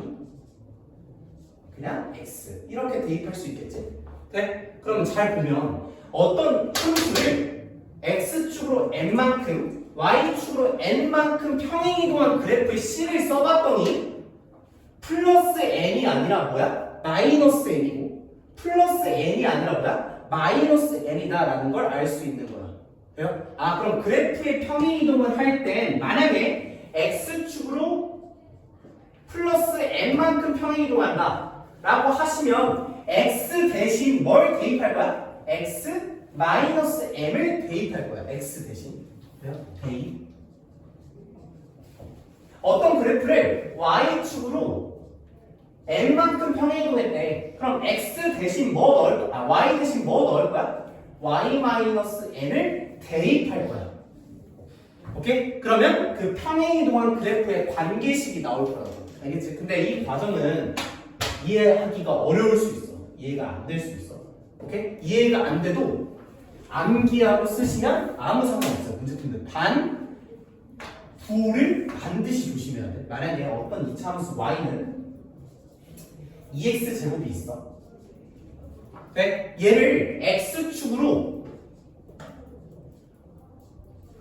그냥 x 이렇게 대입할 수 있겠지. 네? 그럼 잘 보면 어떤 함수를 x축으로 n만큼 y축으로 n만큼 평행이동한 그래프의 c를 써봤더니 플러스 n이 아니라 뭐야? 마이너스 n이고 플러스 n이 아니라 뭐야? 마이너스 n이다 라는 걸 알 수 있는 거야. 돼요? 그럼 그래프의 평행이동을 할 땐 만약에 x축으로 플러스 n만큼 평행이동한다 라고 하시면 x 대신 뭘 대입할 거야? x 마이너스 m을 대입할 거야. x 대신 대입. 어떤 그래프를 y축으로 n만큼 평행이동했대. 그럼 x 대신 뭐 넣을 거야? y 대신 뭐 넣을 거야? y 마이너스 n을 대입할 거야. 오케이? 그러면 그 평행이동한 그래프의 관계식이 나올 거라고. 알겠지? 근데 이 과정은 이해하기가 어려울 수 있어. 이해가 안 될 수 있어. 오케이? 이해가 안 돼도 암기하고 쓰시면 아무 상관없어요. 문제풀인데 단, 부를 반드시 조심해야 돼. 만약에 어떤 이차함수 y는 2x 제곱이 있어. 네? 얘를 x축으로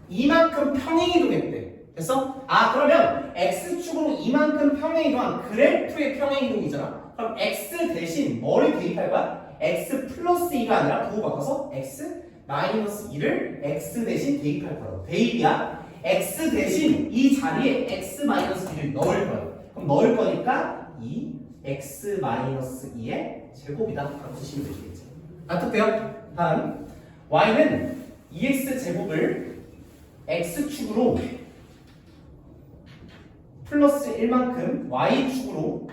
이만큼 평행이동했대. 됐어? 그러면 x축으로 이만큼 평행이동한 그래프의 평행이동이잖아. 그럼 x 대신 뭐를 대입할 거야? x 플러스 2가 아니라 그거 바꿔서 x 마이너스 2를 x 대신 대입할 거라고. 대입이야. x 대신 이 자리에 x 마이너스 2를 넣을 거야. 그럼 넣을 거니까 이 x 마이너스 2의 제곱이다 라고 쓰시면 되시겠죠. 납득돼요? 다음 y는 2x 제곱을 x축으로 플러스 1만큼 y축으로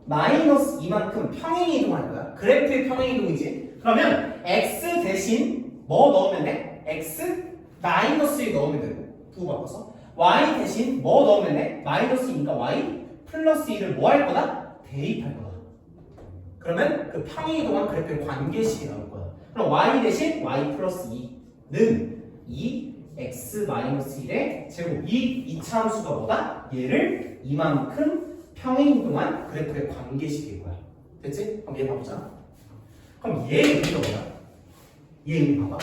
마이너스 2만큼 평행이동할 거야. 그래프의 평행이동이지. 그러면 x 대신 뭐 넣으면 돼? x 마이너스 1 넣으면 되고 부호 바꿔서 y 대신 뭐 넣으면 돼? 마이너스 2니까 y 플러스 2를 뭐 할 거다? 대입할 거다. 그러면 그 평행이동한 그래프의 관계식이 나올 거야. 그럼 y 대신 y 플러스 2는 2x 마이너스 1의 제곱. 이 이차함수가 뭐다? 얘를 이만큼 평행이동한 그래프의 관계식일 거야. 됐지? 그럼 얘 봐보자. 그럼 얘 의미가 뭐야? 얘 의미 봐봐.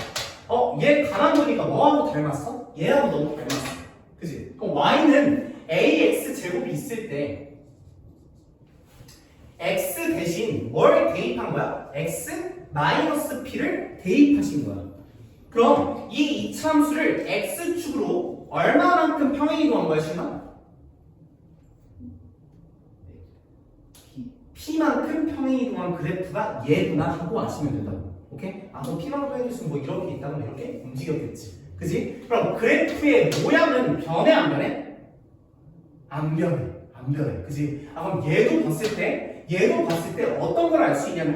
얘 가만 보니까 뭐하고 닮았어? 얘하고 너무 닮았어. 그지? 그럼 y는 ax 제곱이 있을 때 x 대신 뭘 대입한 거야? x 마이너스 p를 대입하신 거야. 그럼 이 이차함수를 x축으로 얼마만큼 평행이동한 거야, 신나? p만큼 평행이동한 그래프가 얘구나 하고 아시면 된다고. 오케이? 그럼 p만큼 평행이동했으면 뭐 이렇게 있다면 이렇게 움직였겠지. 그지? 그럼 그래프의 모양은 변해 안 변해? 안 변해. 안 변해. 그지? 그럼 얘도 봤을 때 어떤 걸 알 수 있냐면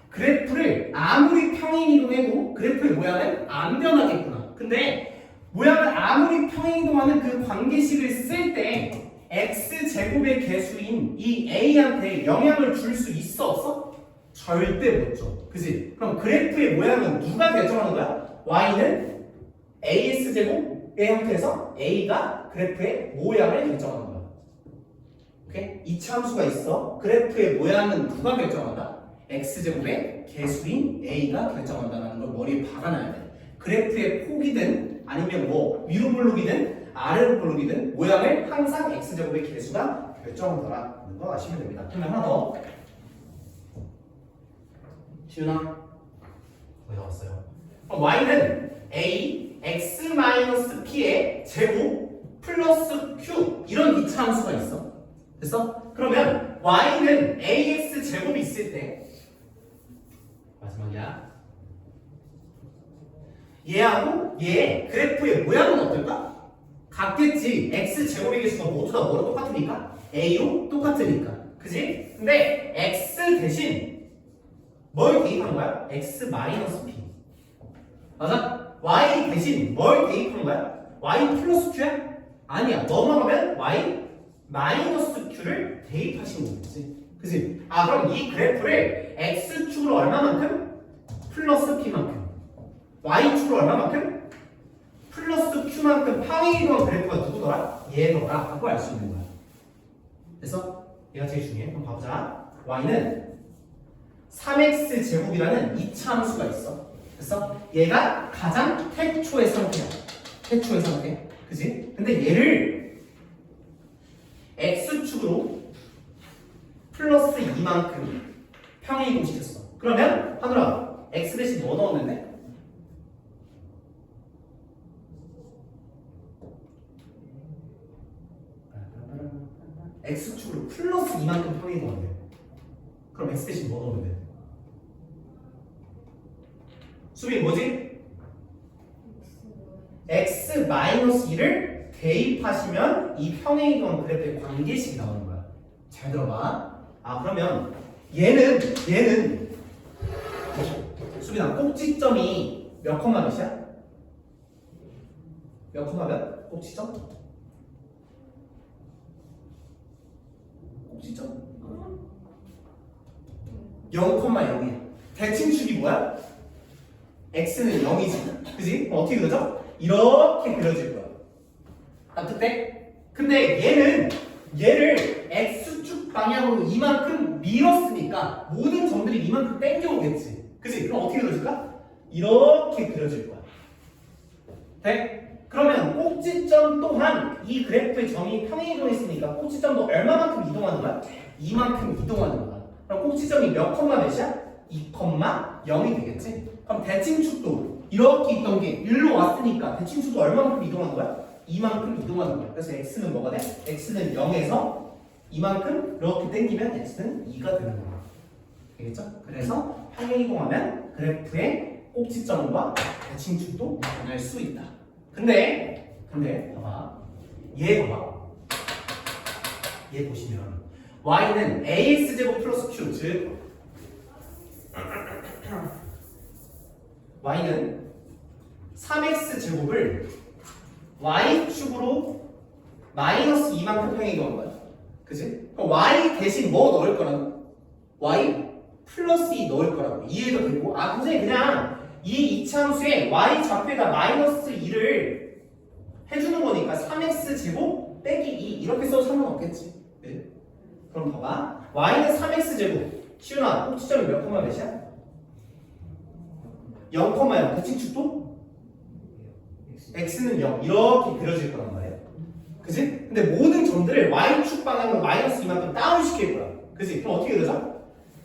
그래프를 아무리 평행이동해도 그래프의 모양은 안 변하겠구나. 근데 모양을 아무리 평행이동하는 그 관계식을 쓸 때 x제곱의 개수인 이 a한테 영향을 줄 수 있어 없어? 절대 못 줘. 그지? 그럼 그래프의 모양은 누가 결정하는 거야? y는 ax제곱의 형태에서 a가 그래프의 모양을 결정하는 거야. 오케이? 이차함수가 있어. 그래프의 모양은 누가 결정한다? x제곱의 개수인 a가 결정한다는 걸 머리에 박아놔야 돼. 그래프의 폭이든 아니면 뭐 위로 볼록이든 아래로 볼록이든 모양을 항상 x제곱의 개수가 결정한다는 거 아시면 됩니다. 그러면 하나 더. 시윤아 거의 다 왔어요. 그럼 y는 a x-p의 제곱 플러스 q 이런 이차함수가 있어. 됐어? 그러면 y는 ax 제곱이 있을 때 마지막이야. 얘하고 얘 그래프의 모양은 어떨까? 같겠지. x 제곱의 개수가 모두 다 뭐로 똑같으니까? a로 똑같으니까. 그지? 근데 x 대신 뭘 대입한 거야? x 마이너스 p. 맞아? y 대신 뭘 대입한 거야? y 플러스 q야? 아니야. 넘어가면 y 마이너스 q를 대입하신 거겠지. 그지? 그럼 이 그래프를 x축으로 얼마만큼? 플러스 p만큼. y축으로 얼마만큼? 플러스 q만큼 평행이동한 그래프가 누구더라? 얘더라 하고 알 수 있는 거야. 됐어? 얘가 제일 중요해. 그럼 봐보자. y는 3x 제곱이라는 이차함수가 있어. 됐어? 얘가 가장 태초의 상태야. 태초의 상태. 그지? 근데 얘를 x축으로 플러스 2만큼 평행이동 시켰어. 그러면 하늘아 x 대신 뭐 넣었는데? x축으로 플러스 2만큼 평행이동한대. 그럼 x 대신 뭐 넣으면 돼? 수빈 뭐지? x 마이너스 2를 대입하시면 이 평행이동한 그래프의 관계식이 나오는 거야. 잘 들어봐. 그러면 얘는 수빈아 꼭지점이 몇 콤마 몇이야? 몇 콤마 몇? 꼭지점? 꼭지점? 0,0이야. 대칭축이 뭐야? x는 0이지. 그지? 어떻게 그려져? 이렇게 그려질 거야. 따뜻해? 근데 얘를 x축 방향으로 이만큼 밀었으니까 모든 점들이 이만큼 땡겨오겠지. 그지? 그럼 어떻게 그려질까? 이렇게 그려질 거야. 돼? 그러면 꼭지점 또한 이 그래프의 점이 평행이동했으니까 꼭지점도 얼마만큼 이동하는 거야? 이만큼 이동하는 거야. 그럼 꼭지점이 몇 콤마 몇이야? 2,0이 되겠지? 그럼 대칭축도 이렇게 있던 게 일로 왔으니까 대칭축도 얼마만큼 이동하는 거야? 이만큼 이동하는 거야. 그래서 x는 뭐가 돼? x는 0에서 이만큼 이렇게 당기면 x는 2가 되는 거야. 알겠죠? 그래서 평행이동하면 그래프의 꼭지점과 대칭축도 변할 수 있다. 근데 봐봐. 얘 보시면 y는 ax제곱 플러스 q 즉 y는 3x제곱을 y축으로 마이너스 2만큼 평행이동한 거야. 그치? 그럼 y 대신 뭐 넣을 거라고? y 플러스 2 넣을 거라고. 이해도 되고. 아, 선생님 그냥 이 이차함수에 y 좌표에다 마이너스 2를 해주는 거니까 3x 제곱 빼기 2 이렇게 써도 상관없겠지. 네. 그럼 봐봐. y는 3x 제곱. 시윤아, 꼭지점이 몇 콤마 몇이야? 0,0. 대칭축도? x는 0. 이렇게 그려질 거란 말이야. 그지? 근데 모든 점들을 y축 방향으로 마이너스 이만큼 다운시킬 거야. 그지? 그럼 어떻게 그려져?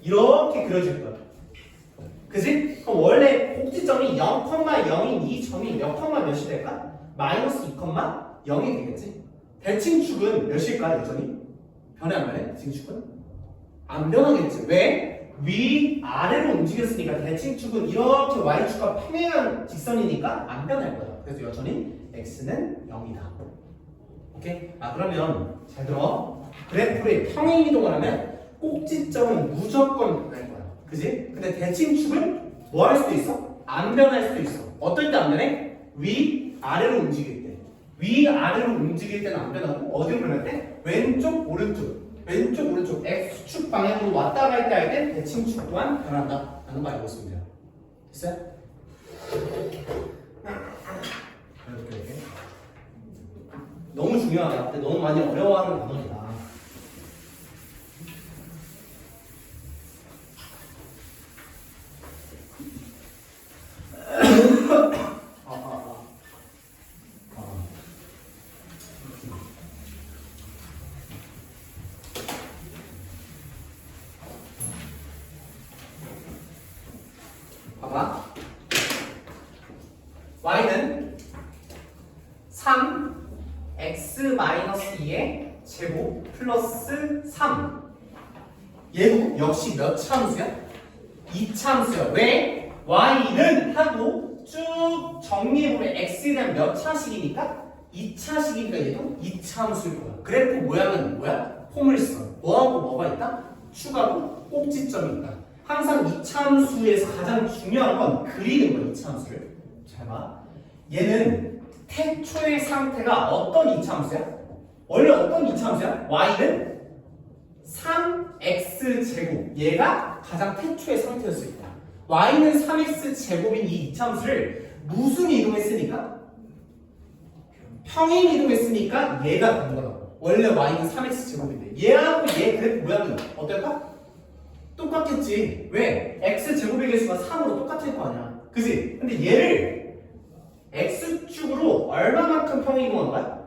이렇게 그려질 거야. 그지? 그럼 원래 꼭지점이 0,0인 이 점이 몇 콤마 몇이 될까? 마이너스 2,0이 되겠지? 대칭축은 몇일까 여전히? 변해 안 변해? 대칭축은? 안 변하겠지. 왜? 위 아래로 움직였으니까 대칭축은 이렇게 y축과 평행한 직선이니까 안 변할 거야. 그래서 여전히 x는 0이다. 오케이? 아 그러면 잘 들어. 그래프를 평행 이동을 하면 꼭지점은 무조건 변할 거야. 그지? 근데 대칭축은 뭐 할 수도 있어? 안 변할 수도 있어. 어떨 때 안 변해? 위 아래로 움직일 때. 위 아래로 움직일 때는 안 변하고 어디로 변할 때? 왼쪽 오른쪽. 왼쪽 오른쪽 x축 방향으로 왔다 갈 때 할 때 대칭축 또한 변한다 라는 거 알고 있으면 돼요. 됐어요? 이렇게 너무 중요하다. 근데 너무 많이 어려워하는 단어이다. 봐봐. y는 3x-2의 제곱 플러스 3. 얘도 역시 몇 차함수야? 2차함수야. 왜? y는 하고 쭉 정리해보면 x에 대한 몇 차식이니까 2차식이니까 얘도 2차함수일 거야. 그래프 모양은 뭐야? 포물선. 뭐하고 뭐가 있다? 축하고 꼭지점이 있다. 항상 2차함수에서 가장 중요한 건 그리는 거야. 2차함수를. 잘 봐. 얘는 태초의 상태가 어떤 2차함수야? 원래 어떤 2차함수야? y는 3x-제곱. 얘가 가장 태초의 상태였을 거야. y는 3x-제곱인 이 2차함수를 무슨 이동했으니까? 평행 이동했으니까 얘가 된 거라고. 원래 y는 3x-제곱인데 얘하고 얘 그래프 모양은 어떨까? 똑같겠지. 왜? x제곱의 개수가 3으로 똑같을 거 아니야. 그지? 근데 얘를 x축으로 얼마만큼 평행 이동한 거야?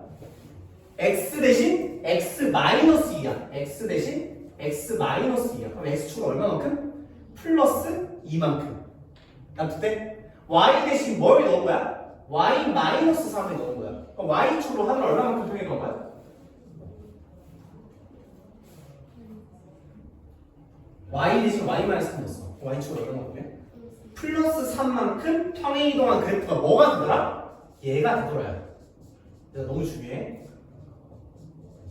x 대신 x-2야. x 대신 x-2야. 그럼 x축은 얼마만큼? 플러스 2만큼. 납득돼? y 대신 뭘 넣은 거야? y-3을 넣은 거야. 그럼 y축으로 하늘 얼마만큼 평행 이동한 거야? y 대신 y-3 넣었어. y축으로 얼마 넣으면? 플러스 3만큼 평행 이동한 그래프가 뭐가 되더라? 얘가 되더라요. 너무 중요해.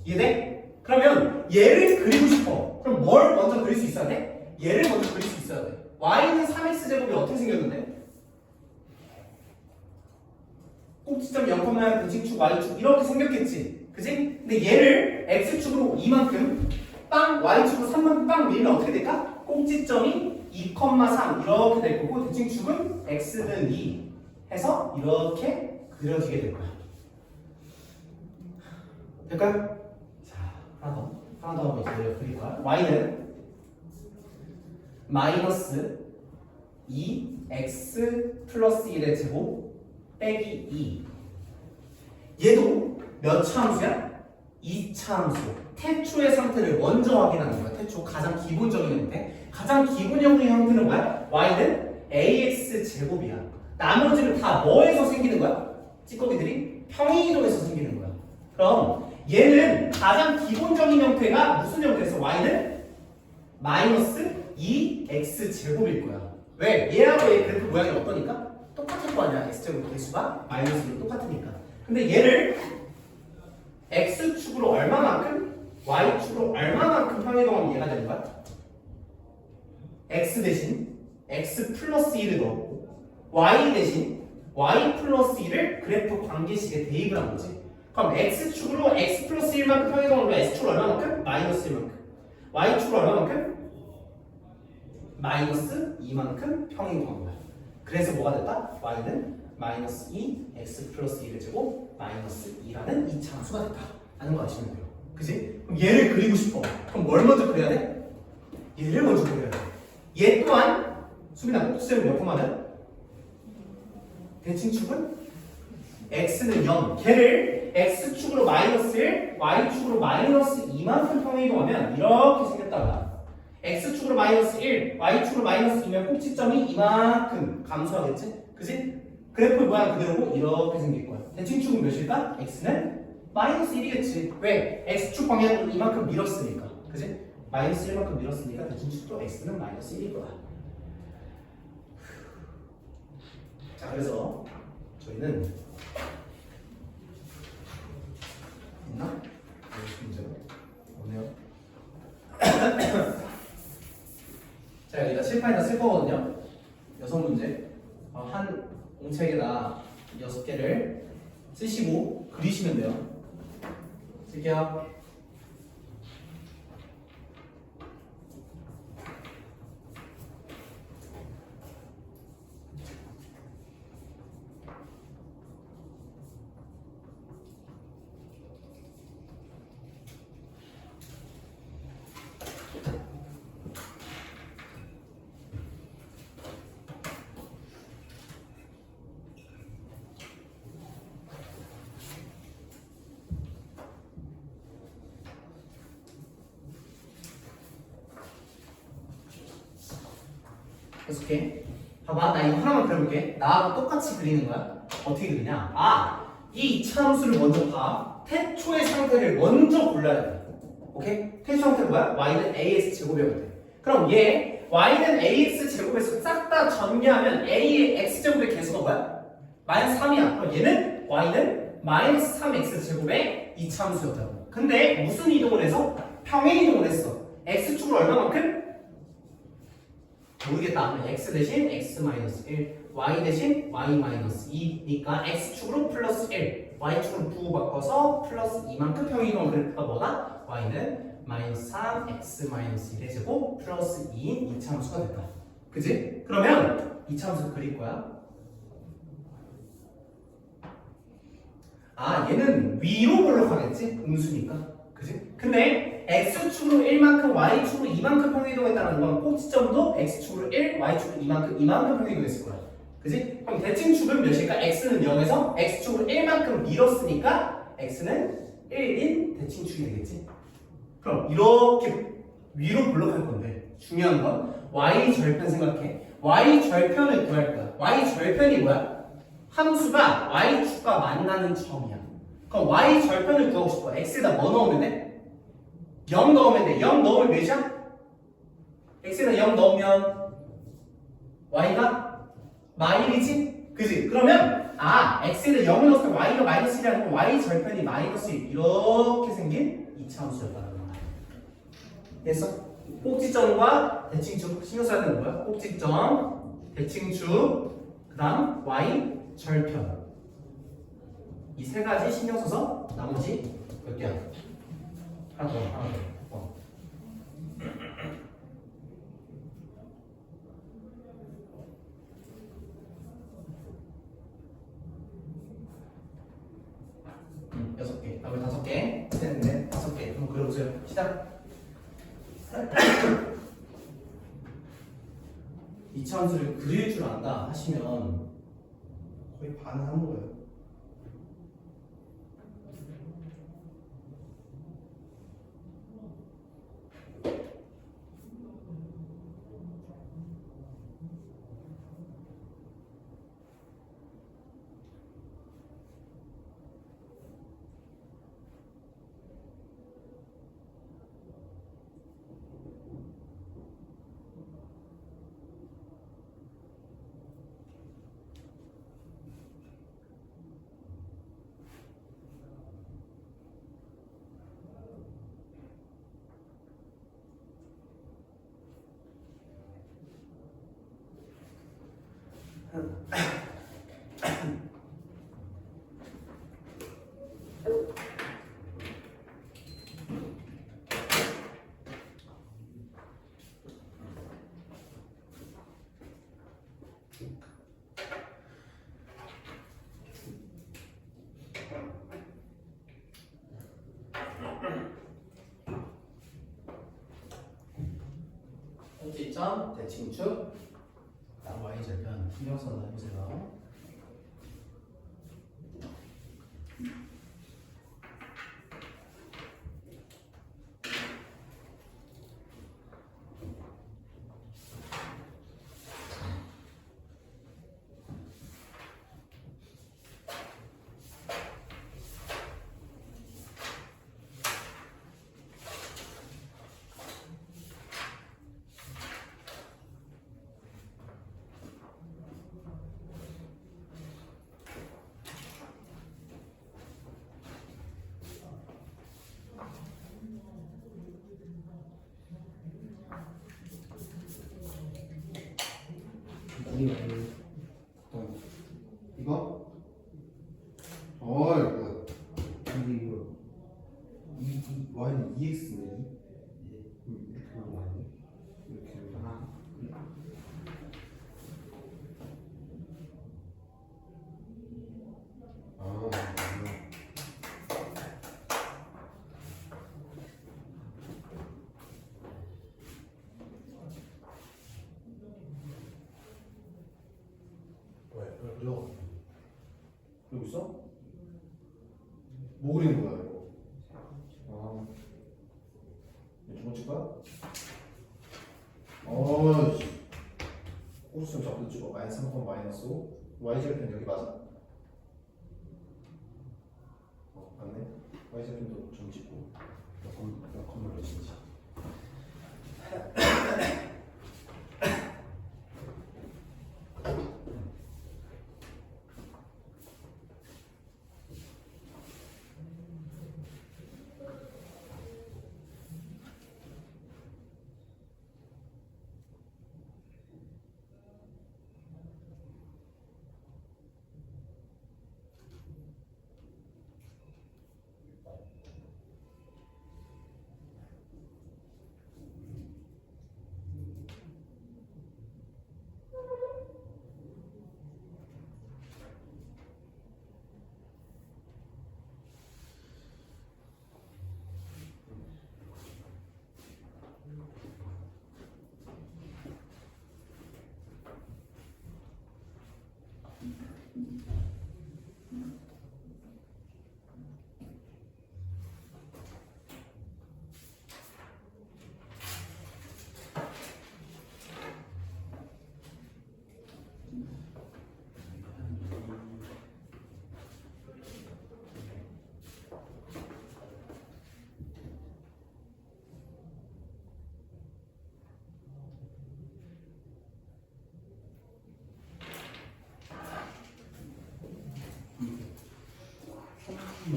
이해돼? 그러면 얘를 그리고 싶어. 그럼 뭘 먼저 그릴 수 있어야 돼? 얘를 먼저 그릴 수 있어야 돼. y는 3x제곱이 어떻게 생겼는데? 꼭지점 0,0 대칭축 y축 이렇게 생겼겠지. 그지? 근데 얘를 x축으로 2만큼 빵 y축으로 3만큼 빵 밀면 어떻게 될까? 꼭지점이 2,3 이렇게 될 거고 대칭축은 x는 2 해서 이렇게 그려지게 될 거야. 될까요? 자, 하나 더 하면 이제 그릴 거야. y는 마이너스 2x 플러스 1의 제곱 빼기 2. 얘도 몇 차함수야? 2차함수. 태초의 상태를 먼저 확인하는 거야. 태초 가장 기본적인 형태. 가장 기본적인 형태는 뭐야? y는 ax 제곱이야. 나머지는 다 뭐에서 생기는 거야? 찌꺼기들이 평행이동에서 생기는 거야. 그럼 얘는 가장 기본적인 형태가 무슨 형태에서 y는 마이너스 2x 제곱일 거야. 왜? 얘하고 얘 그래프 모양이 어떠니까? 똑같을 거 아니야. x제곱 개수가 마이너스로 똑같으니까. 근데 얘를 x축으로 얼마만큼? y축으로 얼마만큼 평행이동하면 얘가 되는 거야? x 대신 x 플러스 1을 넣었고 y 대신 y 플러스 1을 그래프 관계식에 대입을 한 거지. 그럼 x축으로 x 플러스 1만큼 평행이동하면 x축으로 얼마만큼? 마이너스 1만큼. y축으로 얼마만큼? 마이너스 2만큼 평행이동한 거야. 그래서 뭐가 됐다? y는 마이너스 2 x 플러스 1의 제곱 마이너스 2라는 이차함수가 됐다 하는 거 아시면 돼요. 그지? 그럼 얘를 그리고 싶어. 그럼 뭘 먼저 그려야 돼? 얘를 먼저 그려야 돼. 얘 또한 수빈아 꼭지점이 몇 콤마는? 대칭축은 x는 0. 걔를 x축으로 마이너스 1, y축으로 마이너스 2만큼 평행이동하면 이렇게 생겼다가 x축으로 마이너스 1, y축으로 마이너스 2면 꼭지점이 이만큼 감소하겠지? 그지? 그래프 모양 그대로고 이렇게 생길 거야. 대칭축은 몇일까? x는 마이너스 1이겠지. 왜? x축 방향으로 이만큼 밀었으니까. 그지? 마이너스 1만큼 밀었으니까 대칭축도 x는 마이너스 1일 거야. 자, 그래서 저희는 있나? 문제가 없네요. 자, 여기다 칠판에다 쓸 거거든요. 6문제. 한 공책에다 6개를 쓰시고 그리시면 돼요. 쓸게요. 계속해. 봐봐, 나 이거 하나만 그려볼게. 나하고 똑같이 그리는 거야. 어떻게 그리냐? 이 이차함수를 먼저 봐. 태초의 상태를 먼저 골라야 돼. 오케이? 태초 상태가 뭐야? y는 ax 제곱이어야 돼. 그럼 얘 y는 ax 제곱에서 싹 다 전개하면 a의 x 제곱의 개수가 뭐야? 마이너스 3이야. 그럼 얘는 y는 마이너스 3x 제곱의 이차함수였다고. 근데 무슨 이동을 해서? 평행 이동을 했어. x축으로 얼마만큼? 모르겠다. 그럼 x 대신 x-1, y 대신 y-2니까 x축으로 플러스 1, y축으로 부호 바꿔서 플러스 2만큼 평행이동한 그래프가 뭐다? y는 마이너스 3, x-1의 제곱 플러스 2인 이차함수가 됐다. 그지? 그러면 이차함수 그릴 거야. 얘는 위로 볼록하겠지? 음수니까. 그지? 근데 x축으로 1만큼 y축으로 2만큼 평행이동했다는 건 꼭지점도 x축으로 1, y축으로 2만큼 평행이동했을 거야. 그지? 그럼 대칭축은 몇일까? x는 0에서 x축으로 1만큼 밀었으니까 x는 1인 대칭축이 되겠지. 그럼 이렇게 위로 블록할 건데 중요한 건 y 절편 생각해. y 절편을 구할 거야. y 절편이 뭐야? 함수가 y축과 만나는 점이야. 그럼 y 절편을 구하고 싶어. x에다 뭐 넣으면 돼? 0 넣으면 돼. 0 넣으면 몇이야? x에다 0 넣으면 y가 마이너스지? 그지? 그러면 x에다 0을 넣었을 때 y가 마이너스 1이라는 건 y 절편이 마이너스 1 이렇게 생긴 이차함수였다는 거야. 됐어? 꼭지점과 대칭축 신경 써야 되는 거야. 꼭지점, 대칭축, 그 다음 y 절편. 이 세 가지 신경 써서 나머지 몇 개야? 하나 더. 여섯 개. 나머지 5개. 셋, 넷, 5개. 한번 그려보세요. 시작. 이차함수를 그릴 줄 안다 하시면 거의 반은 하는 거예요. 꼭지점 대칭축 y절편 이어서 해보세요. 이거? 이거. 근데 이거 y는 2x네. 이렇게 하는 아니야? 이렇게 하나. 여기 있어? 뭐 그리는 거야 이거? 두 번째 거야? 코스 좀 잡고 찍어. 마이너스 3, 마이너스 5. y절편 여기 맞아? 맞네. y절편도 좀 찍고. 몇 컴을 몇인지.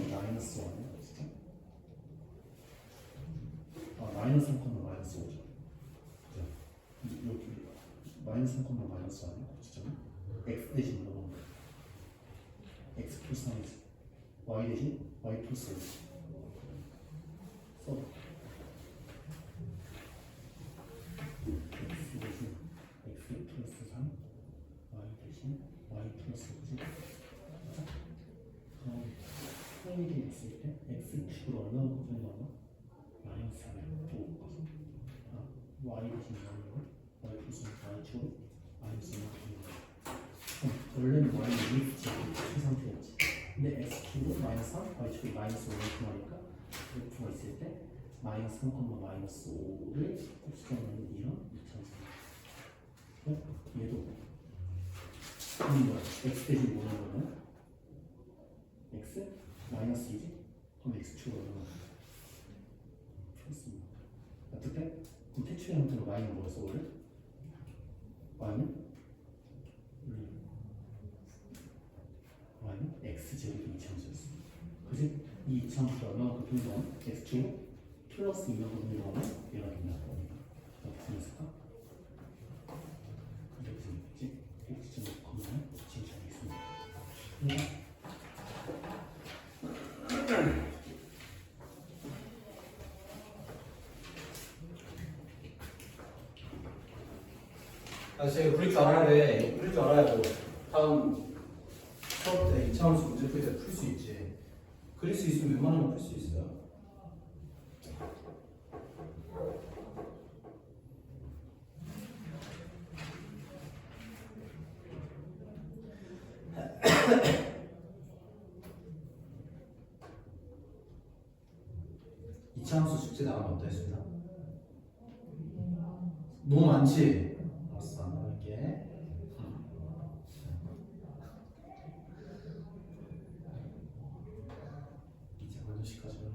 마이너스 1이야 진짜? 마이너스 3, 마이너스 5죠. 그죠? 여기 마이너스 3, 마이너스 1이야 진짜? x 대신 넣어보면 x 플러스 3이지. y 대신 y 플러스 5. 써. x 대신 x 플러스 3, y 대신 y 플러스 5지. 그럼 평일이 있을 때 x축을 얼마나 곱하는 거야? 마이너스 4를 또 곱해서 y 대신 0이고 y 플러스 y축을 마이너스 1을 곱하는 거야. 원래는 y는 EX축이 최상태였지. 근데 x축으로 마이너스 3, y축이 마이너스 5를 곱하니까 F가 있을 때 마이너스 3, 마이너스 5를 곱수하는 이런 이차원식. 얘도 뭐야? x 대신 뭐라는 거는 x 마이너스 2지? 그럼 x축으로 얼마나? 좋습니다. 어떻게? 그럼 태초의 형태로 y는 뭐였어 원래? y는? y는 x제곱이 이차원이었어. 그지? 이 이차원이 얼마나 곱는 동안 x축 플러스 2만 곱는 동안에 얘가 된다는 거니까 어떻게 했을까? 이렇게 생겼지? x제곱 곱하면 진짜가 있습니다. 제가 그릴 줄 알아야 돼. 그릴 줄 알아야 뭐 다음 수업 때 2차원수 문제 풀 때 풀 수 있지. 그릴 수 있으면 웬만하면 풀 수 있어요. 이차함수 숙제 나가면 어떠했습니다? 너무 많지? 알았어, 안 나갈게. 이제 아저씨까지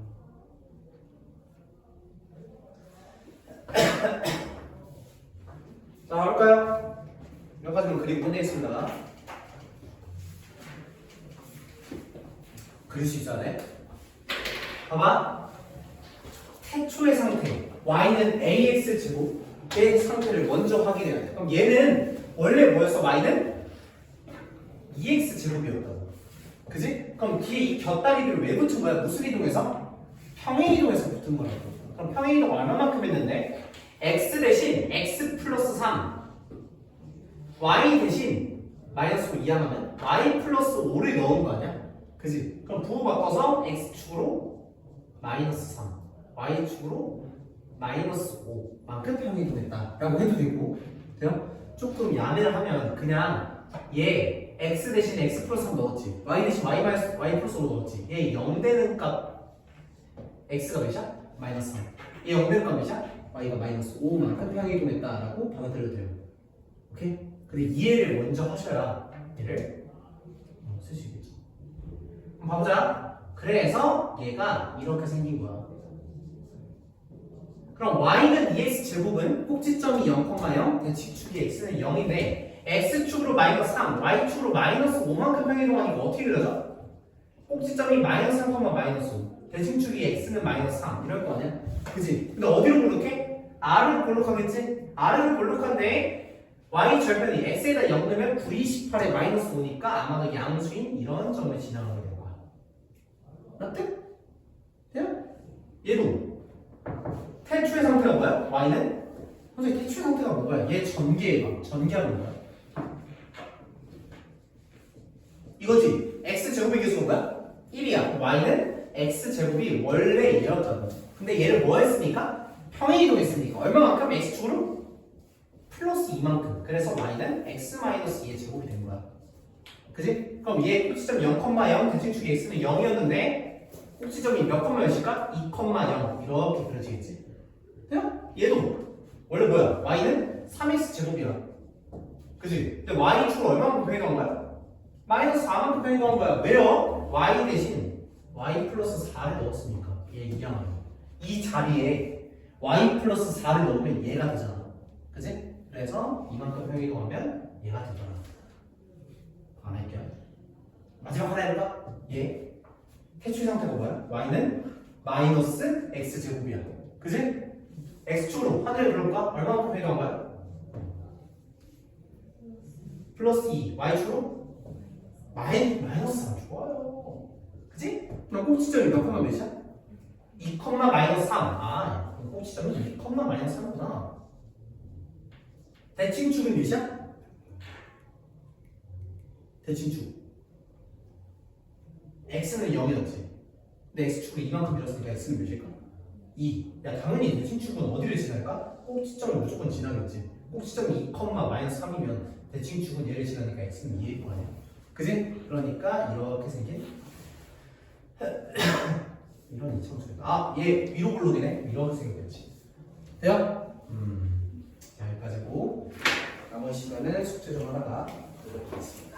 자, 할까요? 몇 가지만 그리고 끝내겠습니다. 그릴 수 있어야 돼. 봐봐. 태초의 상태 y는 ax 제곱의 상태를 먼저 확인해야 돼. 그럼 얘는 원래 뭐였어? y는 2x 제곱이었다고. 그지? 그럼 뒤에 이 곁다리를 왜 붙은 거야? 무슨 이동에서? 평행이동에서 붙은 거라고. 그럼 평행이동 얼마만큼 했는데? x 대신 x 플러스 3 y 대신 마이너스 5 이항하면 y 플러스 5를 넣은 거 아니야? 그지? 그럼 부호 바꿔서 x축으로 마이너스 3 y축으로 마이너스 5만큼 평행이동했다 라고 해도 되고, 돼요? 조금 야매를 하면 그냥 얘 x 대신 x 플러스 3 넣었지, y 대신 y 플러스 5 넣었지, 얘 0 되는 값 x가 몇이야? 마이너스 3, 얘 0 되는 값 몇이야? y가 마이너스 5만큼 평행이동했다 라고 받아들여도 돼요. 오케이? 근데 이해를 먼저 하셔야 얘를 쓸 수 있겠지. 한번 봐보자. 그래서 얘가 이렇게 생긴 거야. 그럼 y는 2x 제곱은 꼭지점이 0,0, 대칭축이 x는 0인데 x축으로 마이너스 3, y축으로 마이너스 5만큼 평행이동하니까 어떻게 그려져? 꼭지점이 마이너스 3, 마이너스 5, 대칭축이 x는 마이너스 3 이럴 거 아니야? 그치? 근데 어디로 볼록해? r을 볼록하겠지? r을 볼록한데 y 절편이 x에다 0 넣으면 v18에 마이너스 5니까 아마도 양수인 이런 점을 지나가게 될 거야. 맞대? 돼요? 얘도 태초의 상태가 뭐야? y는? 선생님 태초의 상태가 뭐야? 얘 전개해봐. 전개하는 거야. 이거지? x제곱의 개수가 뭐야? 1이야. y는 x제곱이 원래 얘였잖아. 근데 얘를 뭐 했으니까? 평행이동했으니까 얼마만큼? x축으로? 플러스 2만큼. 그래서 y는 x-2의 제곱이 된 거야. 그지? 그럼 얘 꼭지점 0,0 대칭축이 x는 0이었는데 꼭지점이 몇 컴마였을까? 2,0 이렇게 그려지겠지? 돼요? 얘도 원래 뭐야? y는 3x 제곱이야. 그지? 근데 y축으로 얼마만큼 평행이동한 거야? 마이너스 4만큼 평행이동한 거야. 왜요? y 대신 y 플러스 4를 넣었으니까 얘 이항하면 이 자리에 y 플러스 4를 넣으면 얘가 되잖아. 그지? 그래서 이만큼 평행이동하면 얘가 되더라. 안 할게요. 마지막 하나 해볼까? 얘 태초의 상태가 뭐야? y는 마이너스 x제곱이야. 그지? x축으로 하늘을 그려볼까? 얼마만큼 평행이동한 거야? 플러스 2 y축으로? 마이너스 3 좋아요. 그지? 그럼 꼭지점이 몇 콤마 몇이야? 2 콤마 마이너스 3. 아, 꼭지점이 2 콤마 마이너스 3이구나. 대칭축은 몇이야? 대칭축 x는 0이었지. 근데 x축으로 이만큼 밀었으니까 x는 몇일까? 2. 야, 당연히 대칭축은 어디를 지날까? 꼭지점을 무조건 지나겠지. 꼭지점이 2, 마이너스 3이면 대칭축은 얘를 지나니까 x는 2일 거 아니야. 그지? 그러니까 이렇게 생긴 이런 이차함수겠다. 아, 얘 위로 볼록이네. 이렇게 생겼지. 돼요? 자, 여기까지고 나머지 시간은 숙제 좀 하다가 보도록 하겠습니다.